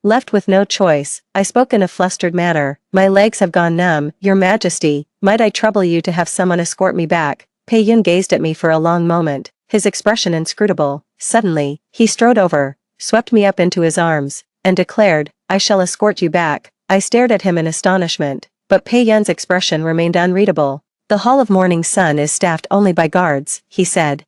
Left with no choice, I spoke in a flustered manner. "My legs have gone numb, Your Majesty. Might I trouble you to have someone escort me back?" Pei Yun gazed at me for a long moment, his expression inscrutable. Suddenly, he strode over, swept me up into his arms, and declared, "I shall escort you back." I stared at him in astonishment, but Pei Yun's expression remained unreadable. "The Hall of Morning Sun is staffed only by guards," he said.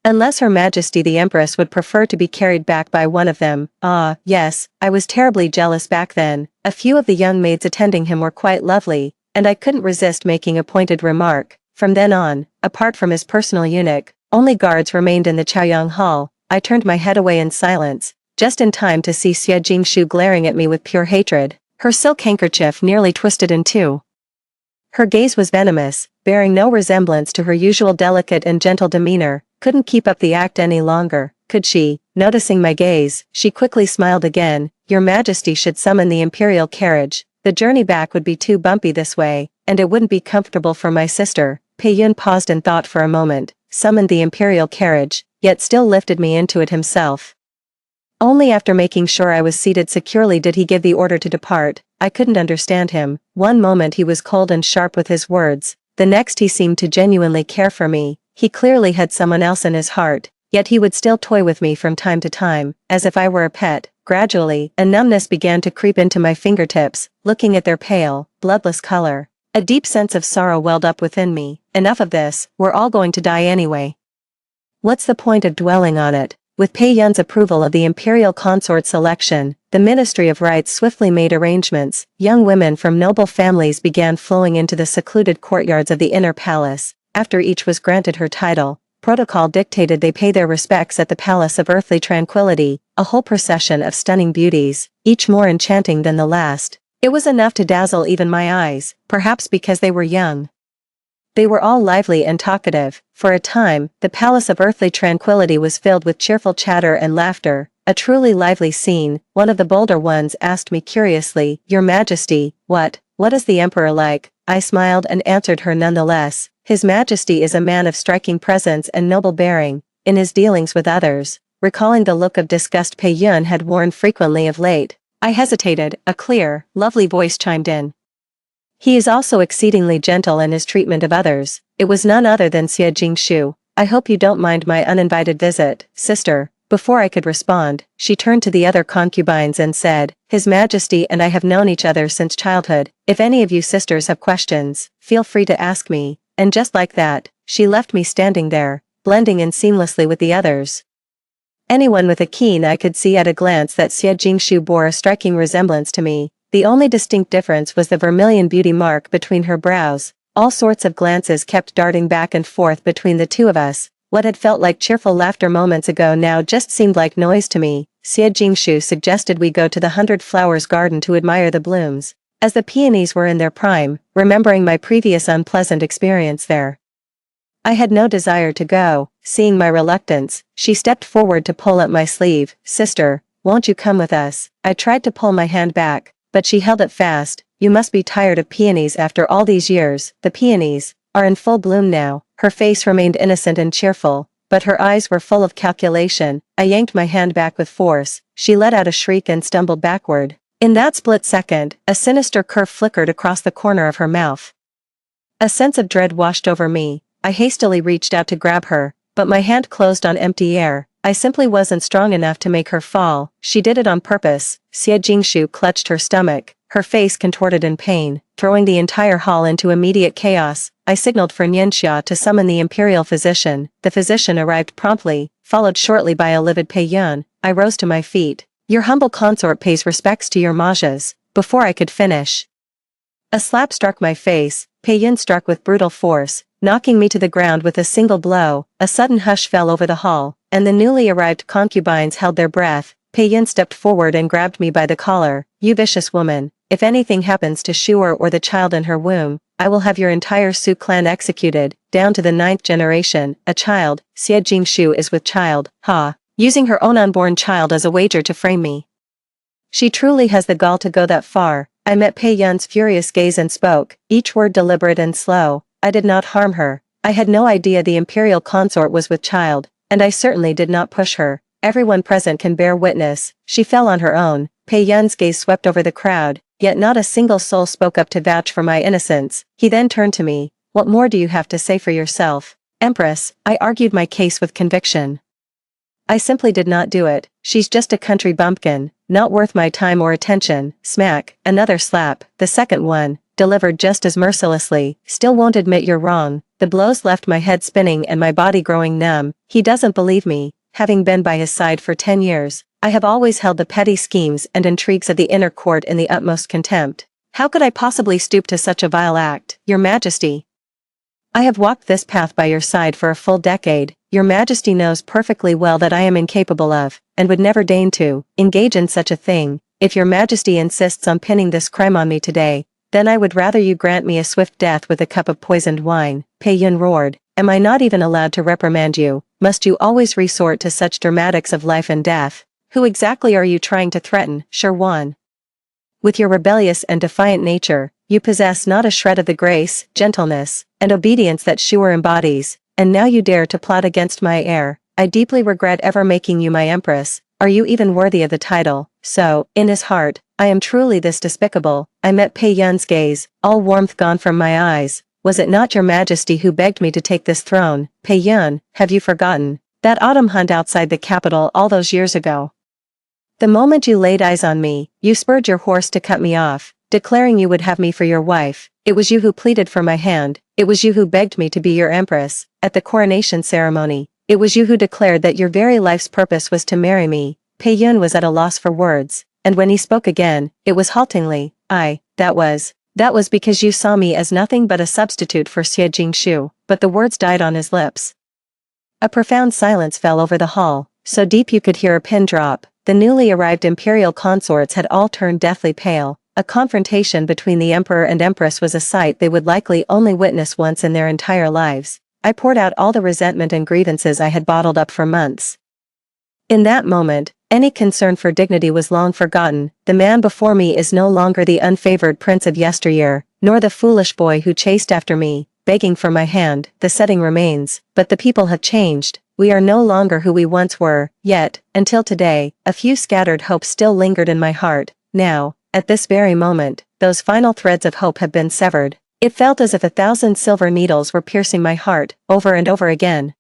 "Unless Her Majesty the Empress would prefer to be carried back by one of them." Ah, yes, I was terribly jealous back then. A few of the young maids attending him were quite lovely, and I couldn't resist making a pointed remark. From then on, apart from his personal eunuch, only guards remained in the Chaoyang Hall. I turned my head away in silence, just in time to see Xie Jingshu glaring at me with pure hatred, her silk handkerchief nearly twisted in two. Her gaze was venomous, bearing no resemblance to her usual delicate and gentle demeanor. Couldn't keep up the act any longer, could she? Noticing my gaze, she quickly smiled again. "Your Majesty should summon the imperial carriage. The journey back would be too bumpy this way, and it wouldn't be comfortable for my sister." Pei Yun paused in thought for a moment, summoned the imperial carriage, yet still lifted me into it himself. Only after making sure I was seated securely did he give the order to depart. I couldn't understand him. One moment he was cold and sharp with his words, the next he seemed to genuinely care for me. He clearly had someone else in his heart, yet he would still toy with me from time to time, as if I were a pet. Gradually, a numbness began to creep into my fingertips, looking at their pale, bloodless color. A deep sense of sorrow welled up within me. Enough of this, we're all going to die anyway. What's the point of dwelling on it? With Pei Yun's approval of the imperial consort selection, the Ministry of Rites swiftly made arrangements. Young women from noble families began flowing into the secluded courtyards of the inner palace. After each was granted her title, protocol dictated they pay their respects at the Palace of Earthly Tranquility, a whole procession of stunning beauties, each more enchanting than the last. It was enough to dazzle even my eyes, perhaps because they were young. They were all lively and talkative. For a time, the Palace of Earthly Tranquility was filled with cheerful chatter and laughter, a truly lively scene. One of the bolder ones asked me curiously, "Your Majesty, what What is the emperor like? I smiled and answered her nonetheless. His Majesty is a man of striking presence and noble bearing, in his dealings with others, recalling the look of disgust Pei Yun had worn frequently of late. I hesitated, a clear, lovely voice chimed in. He is also exceedingly gentle in his treatment of others. It was none other than Xie Jingshu. I hope you don't mind my uninvited visit, sister. Before I could respond, she turned to the other concubines and said, His Majesty and I have known each other since childhood. If any of you sisters have questions, feel free to ask me. And just like that, she left me standing there, blending in seamlessly with the others. Anyone with a keen eye could see at a glance that Xie Jingshu bore a striking resemblance to me. The only distinct difference was the vermilion beauty mark between her brows. All sorts of glances kept darting back and forth between the two of us. What had felt like cheerful laughter moments ago now just seemed like noise to me. Xie Jingshu suggested we go to the 100 Flowers garden to admire the blooms, as the peonies were in their prime, remembering my previous unpleasant experience there. I had no desire to go. Seeing my reluctance, she stepped forward to pull at my sleeve. Sister, won't you come with us? I tried to pull my hand back, but she held it fast. You must be tired of peonies after all these years. The peonies are in full bloom now. Her face remained innocent and cheerful, but her eyes were full of calculation. I yanked my hand back with force. She let out a shriek and stumbled backward. In that split second, a sinister curve flickered across the corner of her mouth. A sense of dread washed over me. I hastily reached out to grab her, but my hand closed on empty air. I simply wasn't strong enough to make her fall. She did it on purpose. Xie Jingshu clutched her stomach, her face contorted in pain, throwing the entire hall into immediate chaos. I signaled for Nianxia to summon the imperial physician. The physician arrived promptly, followed shortly by a livid Pei Yun. I rose to my feet. Your humble consort pays respects to your majas. Before I could finish, a slap struck my face. Pei Yun struck with brutal force, knocking me to the ground with a single blow. A sudden hush fell over the hall, and the newly arrived concubines held their breath. Pei Yun stepped forward and grabbed me by the collar. You vicious woman, if anything happens to Shu'er or the child in her womb, I will have your entire Su clan executed, down to the 9th generation. A child, Xie Jingshu is with child, ha, using her own unborn child as a wager to frame me. She truly has the gall to go that far. I met Pei Yun's furious gaze and spoke, each word deliberate and slow. I did not harm her. I had no idea the imperial consort was with child, and I certainly did not push her. Everyone present can bear witness. She fell on her own. Pei Yun's gaze swept over the crowd, yet not a single soul spoke up to vouch for my innocence. He then turned to me. What more do you have to say for yourself? Empress, I argued my case with conviction. I simply did not do it. She's just a country bumpkin, not worth my time or attention. Smack, another slap, the second one, delivered just as mercilessly. Still won't admit you're wrong. The blows left my head spinning and my body growing numb. He doesn't believe me. Having been by his side for 10 years, I have always held the petty schemes and intrigues of the inner court in the utmost contempt. How could I possibly stoop to such a vile act, Your Majesty? I have walked this path by your side for a full decade. Your Majesty knows perfectly well that I am incapable of, and would never deign to, engage in such a thing. If Your Majesty insists on pinning this crime on me today, then I would rather you grant me a swift death with a cup of poisoned wine. Pei Yun roared. Am I not even allowed to reprimand you? Must you always resort to such dramatics of life and death? Who exactly are you trying to threaten, Sherwan? With your rebellious and defiant nature, you possess not a shred of the grace, gentleness, and obedience that Shu'er embodies, and now you dare to plot against my heir. I deeply regret ever making you my empress. Are you even worthy of the title? So, in his heart, I am truly this despicable. I met Pei Yun's gaze, all warmth gone from my eyes. Was it not Your Majesty who begged me to take this throne? Pei Yun, have you forgotten that autumn hunt outside the capital all those years ago? The moment you laid eyes on me, you spurred your horse to cut me off, declaring you would have me for your wife. It was you who pleaded for my hand. It was you who begged me to be your empress. At the coronation ceremony, it was you who declared that your very life's purpose was to marry me. Pei Yun was at a loss for words, and when he spoke again, it was haltingly. That was because you saw me as nothing but a substitute for Xie Jingshu. But the words died on his lips. A profound silence fell over the hall, so deep you could hear a pin drop. The newly arrived imperial consorts had all turned deathly pale. A confrontation between the emperor and empress was a sight they would likely only witness once in their entire lives. I poured out all the resentment and grievances I had bottled up for months. In that moment, Any concern for dignity was long forgotten. The man before me is no longer the unfavored prince of yesteryear, nor the foolish boy who chased after me, begging for my hand. The setting remains, but the people have changed. We are no longer who we once were, yet, until today, a few scattered hopes still lingered in my heart. Now, at this very moment, those final threads of hope have been severed. It felt as if 1,000 silver needles were piercing my heart, over and over again.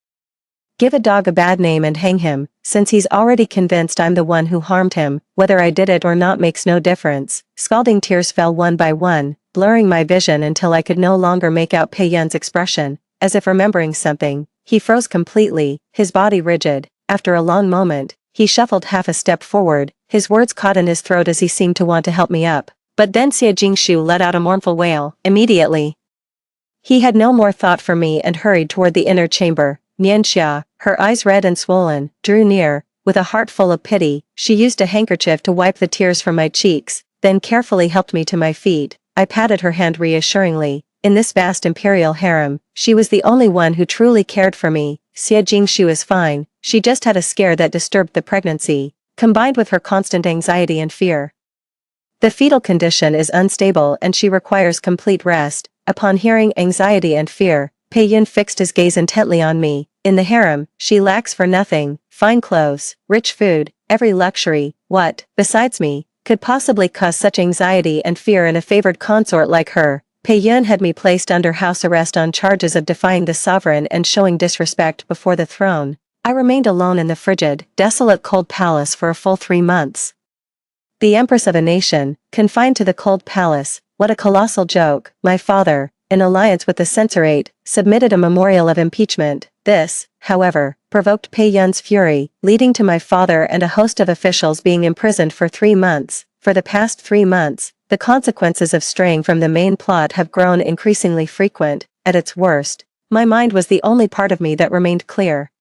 Give a dog a bad name and hang him, since he's already convinced I'm the one who harmed him. Whether I did it or not makes no difference. Scalding tears fell one by one, blurring my vision until I could no longer make out Pei Yun's expression. As if remembering something, he froze completely, his body rigid. After a long moment, he shuffled half a step forward, his words caught in his throat as he seemed to want to help me up. But then Xie Jingshu let out a mournful wail. Immediately, he had no more thought for me and hurried toward the inner chamber. Nianxia, her eyes red and swollen, drew near. With a heart full of pity, she used a handkerchief to wipe the tears from my cheeks, then carefully helped me to my feet. I patted her hand reassuringly. In this vast imperial harem, she was the only one who truly cared for me. Xie Jingshu is fine, she just had a scare that disturbed the pregnancy, combined with her constant anxiety and fear. The fetal condition is unstable and she requires complete rest. Upon hearing anxiety and fear, Pei Yun fixed his gaze intently on me. In the harem, she lacks for nothing: fine clothes, rich food, every luxury. What, besides me, could possibly cause such anxiety and fear in a favored consort like her? Pei Yun had me placed under house arrest on charges of defying the sovereign and showing disrespect before the throne. I remained alone in the frigid, desolate cold palace for a full 3 months. The empress of a nation, confined to the cold palace. What a colossal joke. My father, in alliance with the censorate, submitted a memorial of impeachment. This, however, provoked Pei Yun's fury, leading to my father and a host of officials being imprisoned for 3 months. For the past 3 months, the consequences of straying from the main plot have grown increasingly frequent. At its worst, my mind was the only part of me that remained clear.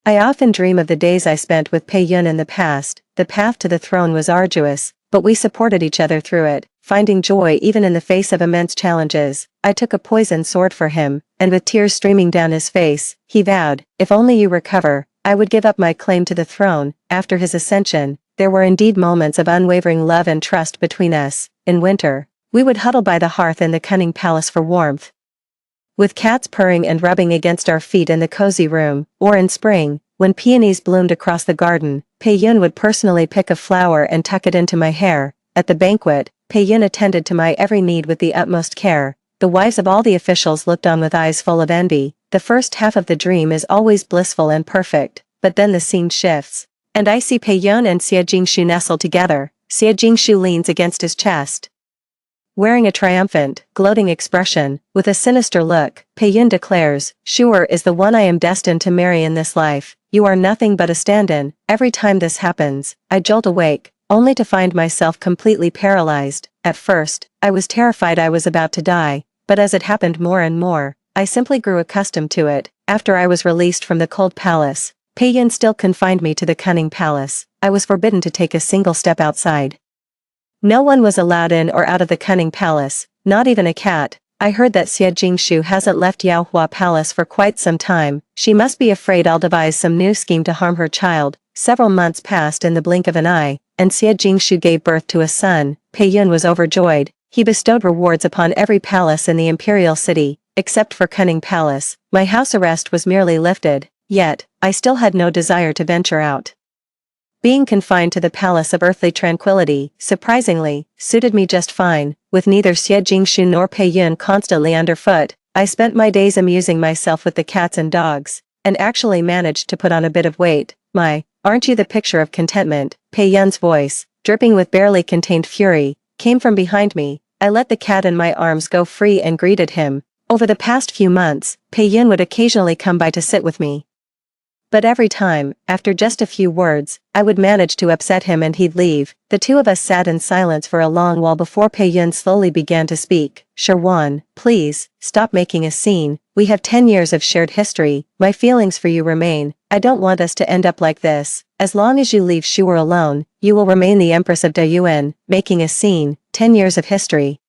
I often dream of the days I spent with Pei Yun in the past. The path to the throne was arduous, but we supported each other through it, finding joy even in the face of immense challenges. I took a poisoned sword for him, and with tears streaming down his face, he vowed, if only you recover, I would give up my claim to the throne. After his ascension, there were indeed moments of unwavering love and trust between us. In winter, we would huddle by the hearth in the cunning palace for warmth, with cats purring and rubbing against our feet in the cozy room. Or in spring, when peonies bloomed across the garden, Pei Yun would personally pick a flower and tuck it into my hair. At the banquet, Pei Yun attended to my every need with the utmost care. The wives of all the officials looked on with eyes full of envy. The first half of the dream is always blissful and perfect, but then the scene shifts, and I see Pei Yun and Xie Jingshu nestle together. Xie Jingshu leans against his chest, wearing a triumphant, gloating expression. With a sinister look, Pei Yun declares, "Sure is the one I am destined to marry in this life. You are nothing but a stand-in." Every time this happens, I jolt awake, only to find myself completely paralyzed. At first, I was terrified I was about to die, but as it happened more and more, I simply grew accustomed to it. After I was released from the cold palace, Pei Yun still confined me to the cunning palace. I was forbidden to take a single step outside. No one was allowed in or out of the cunning palace, not even a cat. I heard that Xie Jingshu hasn't left Yaohua Palace for quite some time. She must be afraid I'll devise some new scheme to harm her child. Several months passed in the blink of an eye, and Xie Jingshu gave birth to a son. Pei Yun was overjoyed. He bestowed rewards upon every palace in the imperial city, except for cunning palace. My house arrest was merely lifted, yet, I still had no desire to venture out. Being confined to the palace of earthly tranquility, surprisingly, suited me just fine. With neither Xie Jingshu nor Pei Yun constantly underfoot, I spent my days amusing myself with the cats and dogs, and actually managed to put on a bit of weight. Aren't you the picture of contentment? Pei Yun's voice, dripping with barely contained fury, came from behind me. I let the cat in my arms go free and greeted him. Over the past few months, Pei Yun would occasionally come by to sit with me. But every time, after just a few words, I would manage to upset him and he'd leave. The two of us sat in silence for a long while before Pei Yun slowly began to speak. Sherwan, please, stop making a scene. We have 10 years of shared history. My feelings for you remain. I don't want us to end up like this. As long as you leave Shu'er alone, you will remain the Empress of Dayuan. Making a scene. 10 years of history.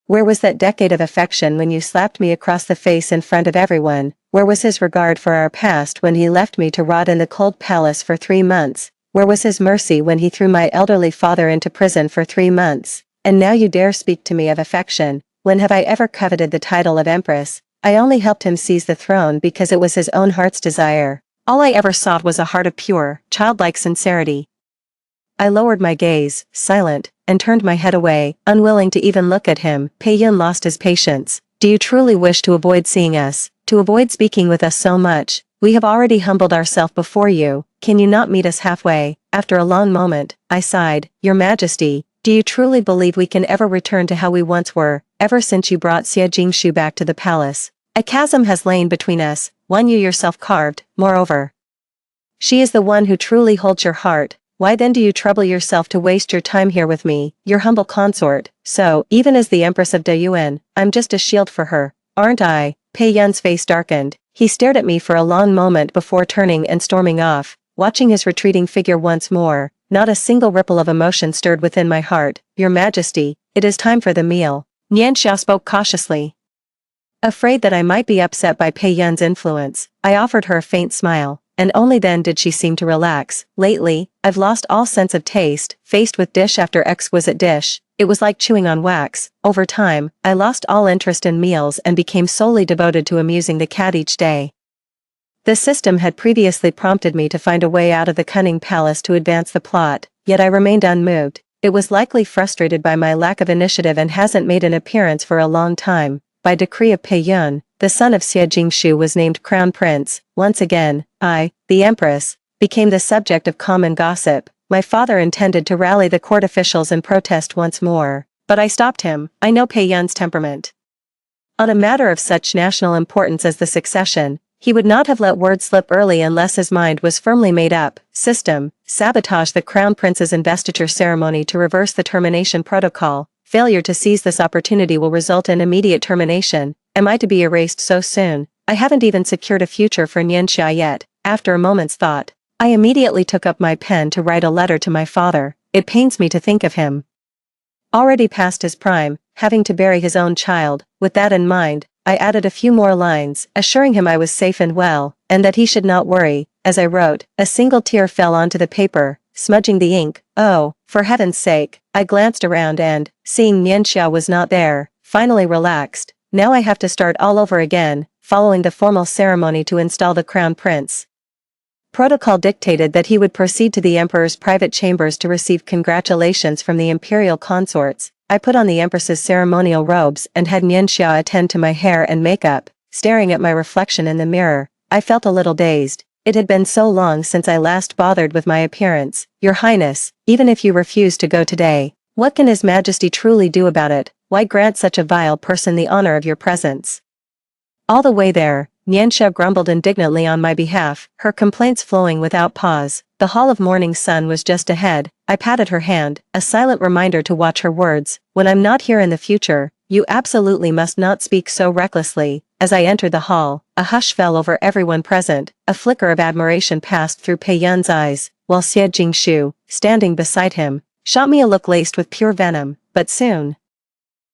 Where was that decade of affection when you slapped me across the face in front of everyone? Where was his regard for our past when he left me to rot in the cold palace for 3 months? Where was his mercy when he threw my elderly father into prison for 3 months? And now you dare speak to me of affection. When have I ever coveted the title of empress? I only helped him seize the throne because it was his own heart's desire. All I ever sought was a heart of pure, childlike sincerity. I lowered my gaze, silent, and turned my head away, unwilling to even look at him. Pei-yun lost his patience. Do you truly wish to avoid seeing us, to avoid speaking with us so much? We have already humbled ourselves before you. Can you not meet us halfway? After a long moment, I sighed. Your Majesty, do you truly believe we can ever return to how we once were? Ever since you brought Xie Jingshu back to the palace, a chasm has lain between us, one you yourself carved. Moreover, she is the one who truly holds your heart. Why then do you trouble yourself to waste your time here with me, your humble consort? So, even as the Empress of Dayuan, I'm just a shield for her, aren't I? Pei-yun's face darkened. He stared at me for a long moment before turning and storming off. Watching his retreating figure once more, not a single ripple of emotion stirred within my heart. Your Majesty, it is time for the meal. Nianxia spoke cautiously. Afraid that I might be upset by Pei-yun's influence, I offered her a faint smile, and only then did she seem to relax. Lately, I've lost all sense of taste, faced with dish after exquisite dish. It was like chewing on wax. Over time, I lost all interest in meals and became solely devoted to amusing the cat each day. The system had previously prompted me to find a way out of the cunning palace to advance the plot, yet I remained unmoved. It was likely frustrated by my lack of initiative and hasn't made an appearance for a long time. By decree of Pei-yun, the son of Xie Jingshu was named Crown Prince. Once again, I, the Empress, became the subject of common gossip. My father intended to rally the court officials and protest once more, but I stopped him. I know Pei-yun's temperament. On a matter of such national importance as the succession, he would not have let word slip early unless his mind was firmly made up. System, sabotage the Crown Prince's investiture ceremony to reverse the termination protocol. Failure to seize this opportunity will result in immediate termination. Am I to be erased so soon? I haven't even secured a future for Nianxia yet. After a moment's thought, I immediately took up my pen to write a letter to my father. It pains me to think of him already past his prime, having to bury his own child. With that in mind, I added a few more lines, assuring him I was safe and well, and that he should not worry. As I wrote, a single tear fell onto the paper, smudging the ink. Oh, for heaven's sake! I glanced around and, seeing Nianxia was not there, finally relaxed. Now I have to start all over again, following the formal ceremony to install the crown prince. Protocol dictated that he would proceed to the emperor's private chambers to receive congratulations from the imperial consorts. I put on the empress's ceremonial robes and had Nianxia attend to my hair and makeup. Staring at my reflection in the mirror, I felt a little dazed. It had been so long since I last bothered with my appearance. Your Highness, even if you refuse to go today, what can His Majesty truly do about it? Why grant such a vile person the honor of your presence? All the way there, Nianxia grumbled indignantly on my behalf, her complaints flowing without pause. The Hall of Morning Sun was just ahead. I patted her hand, a silent reminder to watch her words. When I'm not here in the future, you absolutely must not speak so recklessly. As I entered the hall, a hush fell over everyone present. A flicker of admiration passed through Pei-yun's eyes, while Xie Jingshu, standing beside him, shot me a look laced with pure venom. But soon,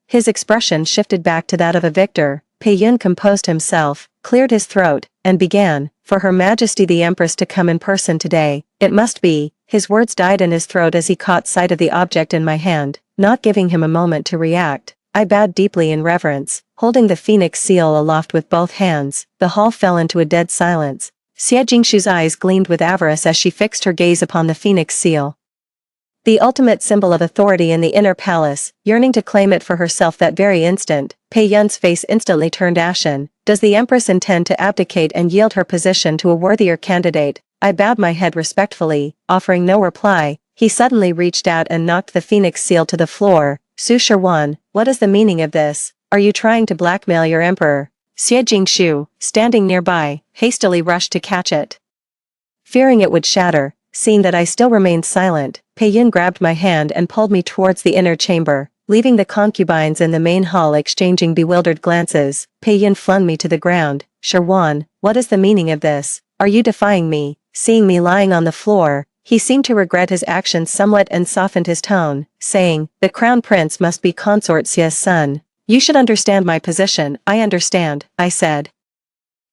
his expression shifted back to that of a victor. Pei-yun composed himself, cleared his throat, and began, for Her Majesty the Empress to come in person today. It must be. His words died in his throat as he caught sight of the object in my hand. Not giving him a moment to react, I bowed deeply in reverence, holding the phoenix seal aloft with both hands. The hall fell into a dead silence. Xie Jingshu's eyes gleamed with avarice as she fixed her gaze upon the phoenix seal, the ultimate symbol of authority in the inner palace, yearning to claim it for herself that very instant. Pei-yun's face instantly turned ashen. Does the Empress intend to abdicate and yield her position to a worthier candidate? I bowed my head respectfully, offering no reply. He suddenly reached out and knocked the phoenix seal to the floor. Su Shirwan, what is the meaning of this? Are you trying to blackmail your emperor? Xie Jingshu, standing nearby, hastily rushed to catch it, fearing it would shatter. Seeing that I still remained silent, Pei-yun grabbed my hand and pulled me towards the inner chamber, leaving the concubines in the main hall exchanging bewildered glances. Pei-yun flung me to the ground. Shirwan, what is the meaning of this? Are you defying me? Seeing me lying on the floor, he seemed to regret his actions somewhat and softened his tone, saying, the crown prince must be consort Xie's son. You should understand my position. I understand, I said,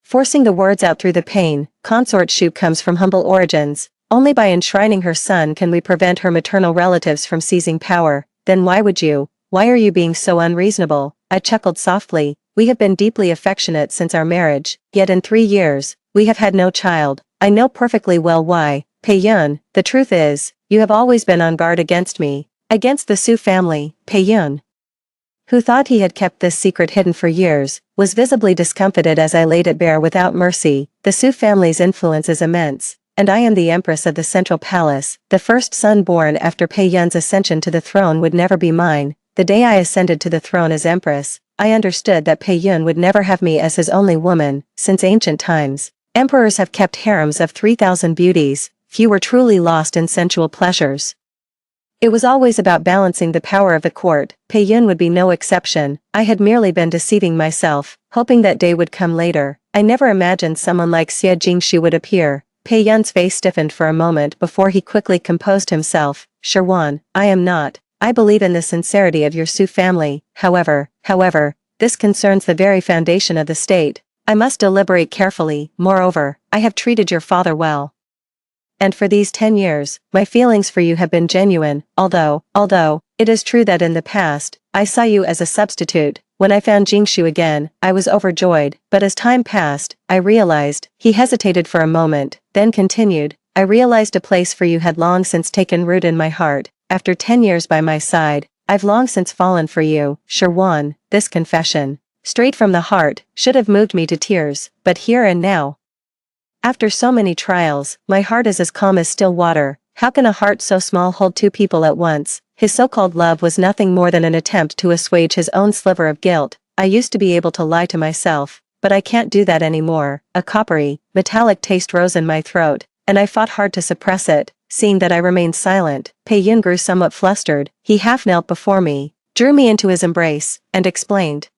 forcing the words out through the pain. Consort Shu comes from humble origins. Only by enshrining her son can we prevent her maternal relatives from seizing power. Then why would you? Why are you being so unreasonable? I chuckled softly. We have been deeply affectionate since our marriage, yet in 3 years, we have had no child. I know perfectly well why. Pei-yun, the truth is, you have always been on guard against me, against the Su family. Pei-yun, who thought he had kept this secret hidden for years, was visibly discomfited as I laid it bare without mercy. The Su family's influence is immense, and I am the empress of the central palace. The first son born after Pei-yun's ascension to the throne would never be mine. The day I ascended to the throne as empress, I understood that Pei-yun would never have me as his only woman. Since ancient times, emperors have kept harems of 3,000 beauties. Few were truly lost in sensual pleasures. It was always about balancing the power of the court. Pei-yun would be no exception. I had merely been deceiving myself, hoping that day would come later. I never imagined someone like Xie Jingshu would appear. Pei-yun's face stiffened for a moment before he quickly composed himself. Sherwan, I am not. I believe in the sincerity of your Su family. However, this concerns the very foundation of the state. I must deliberate carefully. Moreover, I have treated your father well. And for these 10 years, my feelings for you have been genuine, although, it is true that in the past, I saw you as a substitute. When I found Jingshu again, I was overjoyed, but as time passed, I realized. He hesitated for a moment, then continued, I realized a place for you had long since taken root in my heart. After 10 years by my side, I've long since fallen for you. Sherwan, this confession, straight from the heart, should have moved me to tears, but here and now, after so many trials, my heart is as calm as still water. How can a heart so small hold two people at once? His so-called love was nothing more than an attempt to assuage his own sliver of guilt. I used to be able to lie to myself, but I can't do that anymore. A coppery, metallic taste rose in my throat, and I fought hard to suppress it. Seeing that I remained silent, Pei-yun grew somewhat flustered. He half knelt before me, drew me into his embrace, and explained.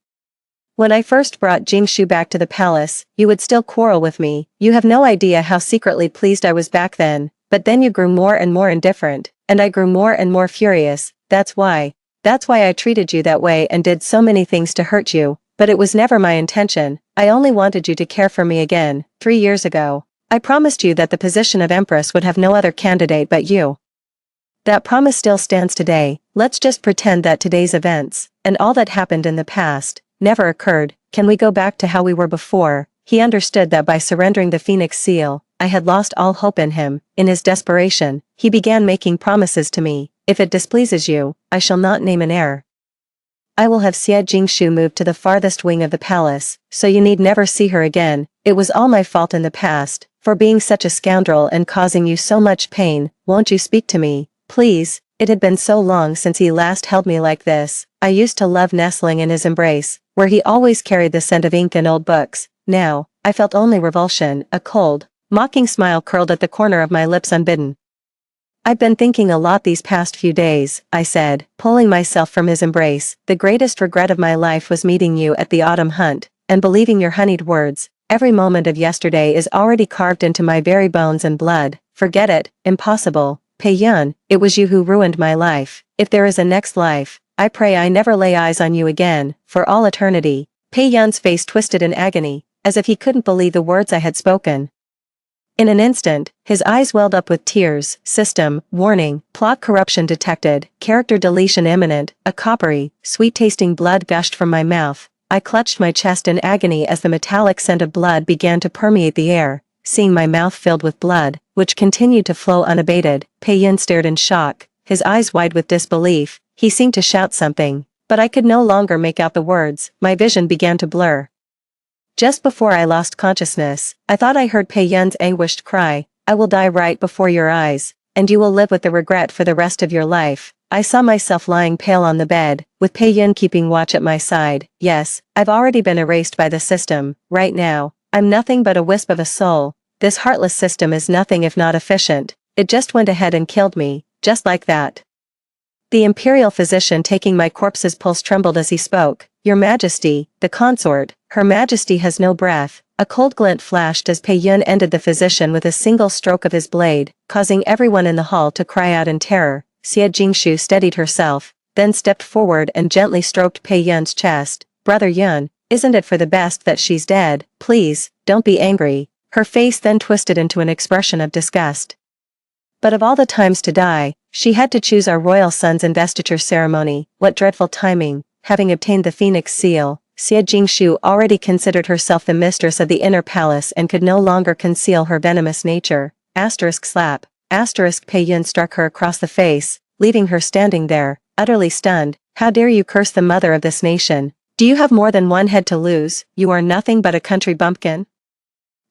When I first brought Jingshu back to the palace, you would still quarrel with me. You have no idea how secretly pleased I was back then, but then you grew more and more indifferent, and I grew more and more furious. That's why I treated you that way and did so many things to hurt you, but it was never my intention. I only wanted you to care for me again. 3 years ago, I promised you that the position of empress would have no other candidate but you. That promise still stands today. Let's just pretend that today's events, and all that happened in the past, never occurred. Can we go back to how we were before? He understood that by surrendering the Phoenix Seal, I had lost all hope in him. In his desperation, he began making promises to me. If it displeases you, I shall not name an heir. I will have Xie Jingshu moved to the farthest wing of the palace, so you need never see her again. It was all my fault in the past, for being such a scoundrel and causing you so much pain. Won't you speak to me, please? It had been so long since he last held me like this. I used to love nestling in his embrace, where he always carried the scent of ink and old books. Now, I felt only revulsion. A cold, mocking smile curled at the corner of my lips unbidden. I've been thinking a lot these past few days, I said, pulling myself from his embrace. The greatest regret of my life was meeting you at the autumn hunt, and believing your honeyed words. Every moment of yesterday is already carved into my very bones and blood. Forget it, impossible. Pei-yun, it was you who ruined my life. If there is a next life, I pray I never lay eyes on you again, for all eternity. Pei-yun's face twisted in agony, as if he couldn't believe the words I had spoken. In an instant, his eyes welled up with tears. System, warning, plot corruption detected, character deletion imminent. A coppery, sweet-tasting blood gushed from my mouth. I clutched my chest in agony as the metallic scent of blood began to permeate the air. Seeing my mouth filled with blood, which continued to flow unabated, Pei-yun stared in shock, his eyes wide with disbelief. He seemed to shout something, but I could no longer make out the words. My vision began to blur. Just before I lost consciousness, I thought I heard Pei-yun's anguished cry, I will die right before your eyes, and you will live with the regret for the rest of your life. I saw myself lying pale on the bed, with Pei-yun keeping watch at my side. Yes, I've already been erased by the system. Right now, I'm nothing but a wisp of a soul. This heartless system is nothing if not efficient. It just went ahead and killed me, just like that. The imperial physician taking my corpse's pulse trembled as he spoke. Your Majesty, the consort, Her Majesty has no breath. A cold glint flashed as Pei-yun ended the physician with a single stroke of his blade, causing everyone in the hall to cry out in terror. Xie Jingshu steadied herself, then stepped forward and gently stroked Pei-yun's chest. Brother Yun, isn't it for the best that she's dead? Please, don't be angry. Her face then twisted into an expression of disgust. But of all the times to die, she had to choose our royal son's investiture ceremony. What dreadful timing. Having obtained the Phoenix Seal, Xie Jingshu already considered herself the mistress of the inner palace and could no longer conceal her venomous nature. Asterisk slap. Asterisk Pei Yun struck her across the face, leaving her standing there, utterly stunned. How dare you curse the mother of this nation? Do you have more than one head to lose? You are nothing but a country bumpkin?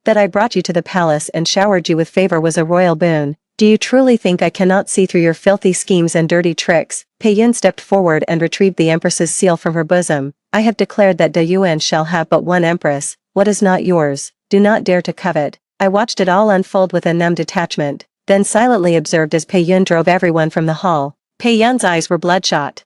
That I brought you to the palace and showered you with favor was a royal boon. Do you truly think I cannot see through your filthy schemes and dirty tricks? Pei Yun stepped forward and retrieved the empress's seal from her bosom. I have declared that De Yuan shall have but one empress. What is not yours, do not dare to covet. I watched it all unfold with a numb detachment, then silently observed as Pei Yun drove everyone from the hall. Pei Yun's eyes were bloodshot.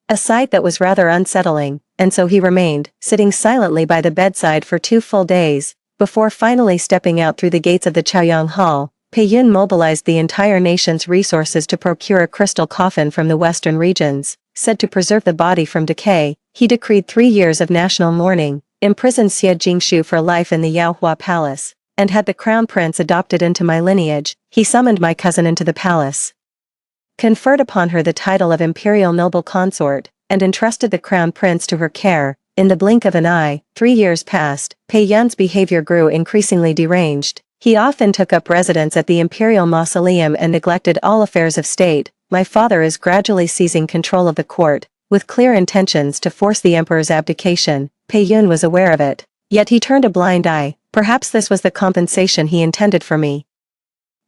A sight that was rather unsettling, and so he remained, sitting silently by the bedside for 2 full days, before finally stepping out through the gates of the Chaoyang Hall. Pei Yun mobilized the entire nation's resources to procure a crystal coffin from the western regions. Said to preserve the body from decay, he decreed 3 years of national mourning, imprisoned Xie Jingshu for life in the Yaohua Palace, and had the crown prince adopted into my lineage. He summoned my cousin into the palace, conferred upon her the title of imperial noble consort, and entrusted the crown prince to her care. In the blink of an eye, 3 years passed. Pei Yun's behavior grew increasingly deranged. He often took up residence at the imperial mausoleum and neglected all affairs of state. My father is gradually seizing control of the court, with clear intentions to force the emperor's abdication. Pei Yun was aware of it. Yet he turned a blind eye. Perhaps this was the compensation he intended for me.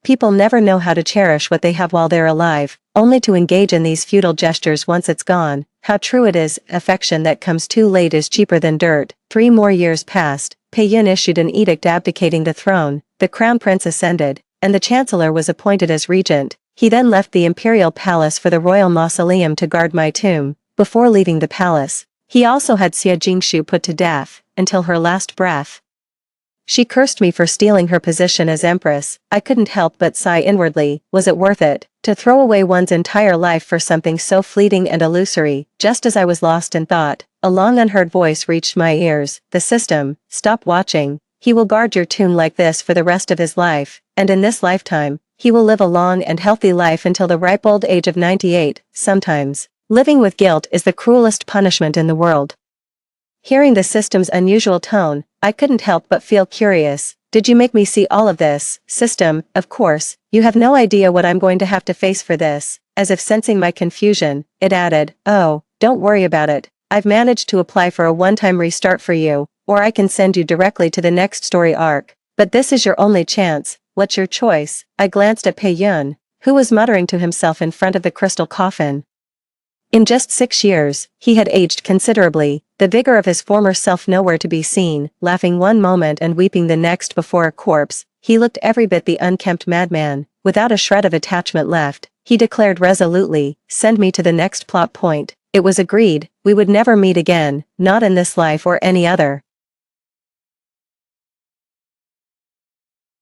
People never know how to cherish what they have while they're alive, only to engage in these futile gestures once it's gone. How true it is, affection that comes too late is cheaper than dirt. 3 more years passed. Pei Yun issued an edict abdicating the throne, the crown prince ascended, and the chancellor was appointed as regent. He then left the imperial palace for the royal mausoleum to guard my tomb. Before leaving the palace, he also had Xie Jingshu put to death, until her last breath. She cursed me for stealing her position as empress. I couldn't help but sigh inwardly. Was it worth it, to throw away one's entire life for something so fleeting and illusory? Just as I was lost in thought, a long unheard voice reached my ears. The system, stop watching. He will guard your tomb like this for the rest of his life, and in this lifetime, he will live a long and healthy life until the ripe old age of 98. Sometimes, living with guilt is the cruelest punishment in the world. Hearing the system's unusual tone, I couldn't help but feel curious. Did you make me see all of this? System, of course, you have no idea what I'm going to have to face for this. As if sensing my confusion, it added, oh, don't worry about it. I've managed to apply for a one-time restart for you, or I can send you directly to the next story arc. But this is your only chance. What's your choice? I glanced at Pei Yun, who was muttering to himself in front of the crystal coffin. In just 6 years, he had aged considerably, the vigor of his former self nowhere to be seen, laughing one moment and weeping the next before a corpse. He looked every bit the unkempt madman, without a shred of attachment left. He declared resolutely, send me to the next plot point. It was agreed, we would never meet again, not in this life or any other.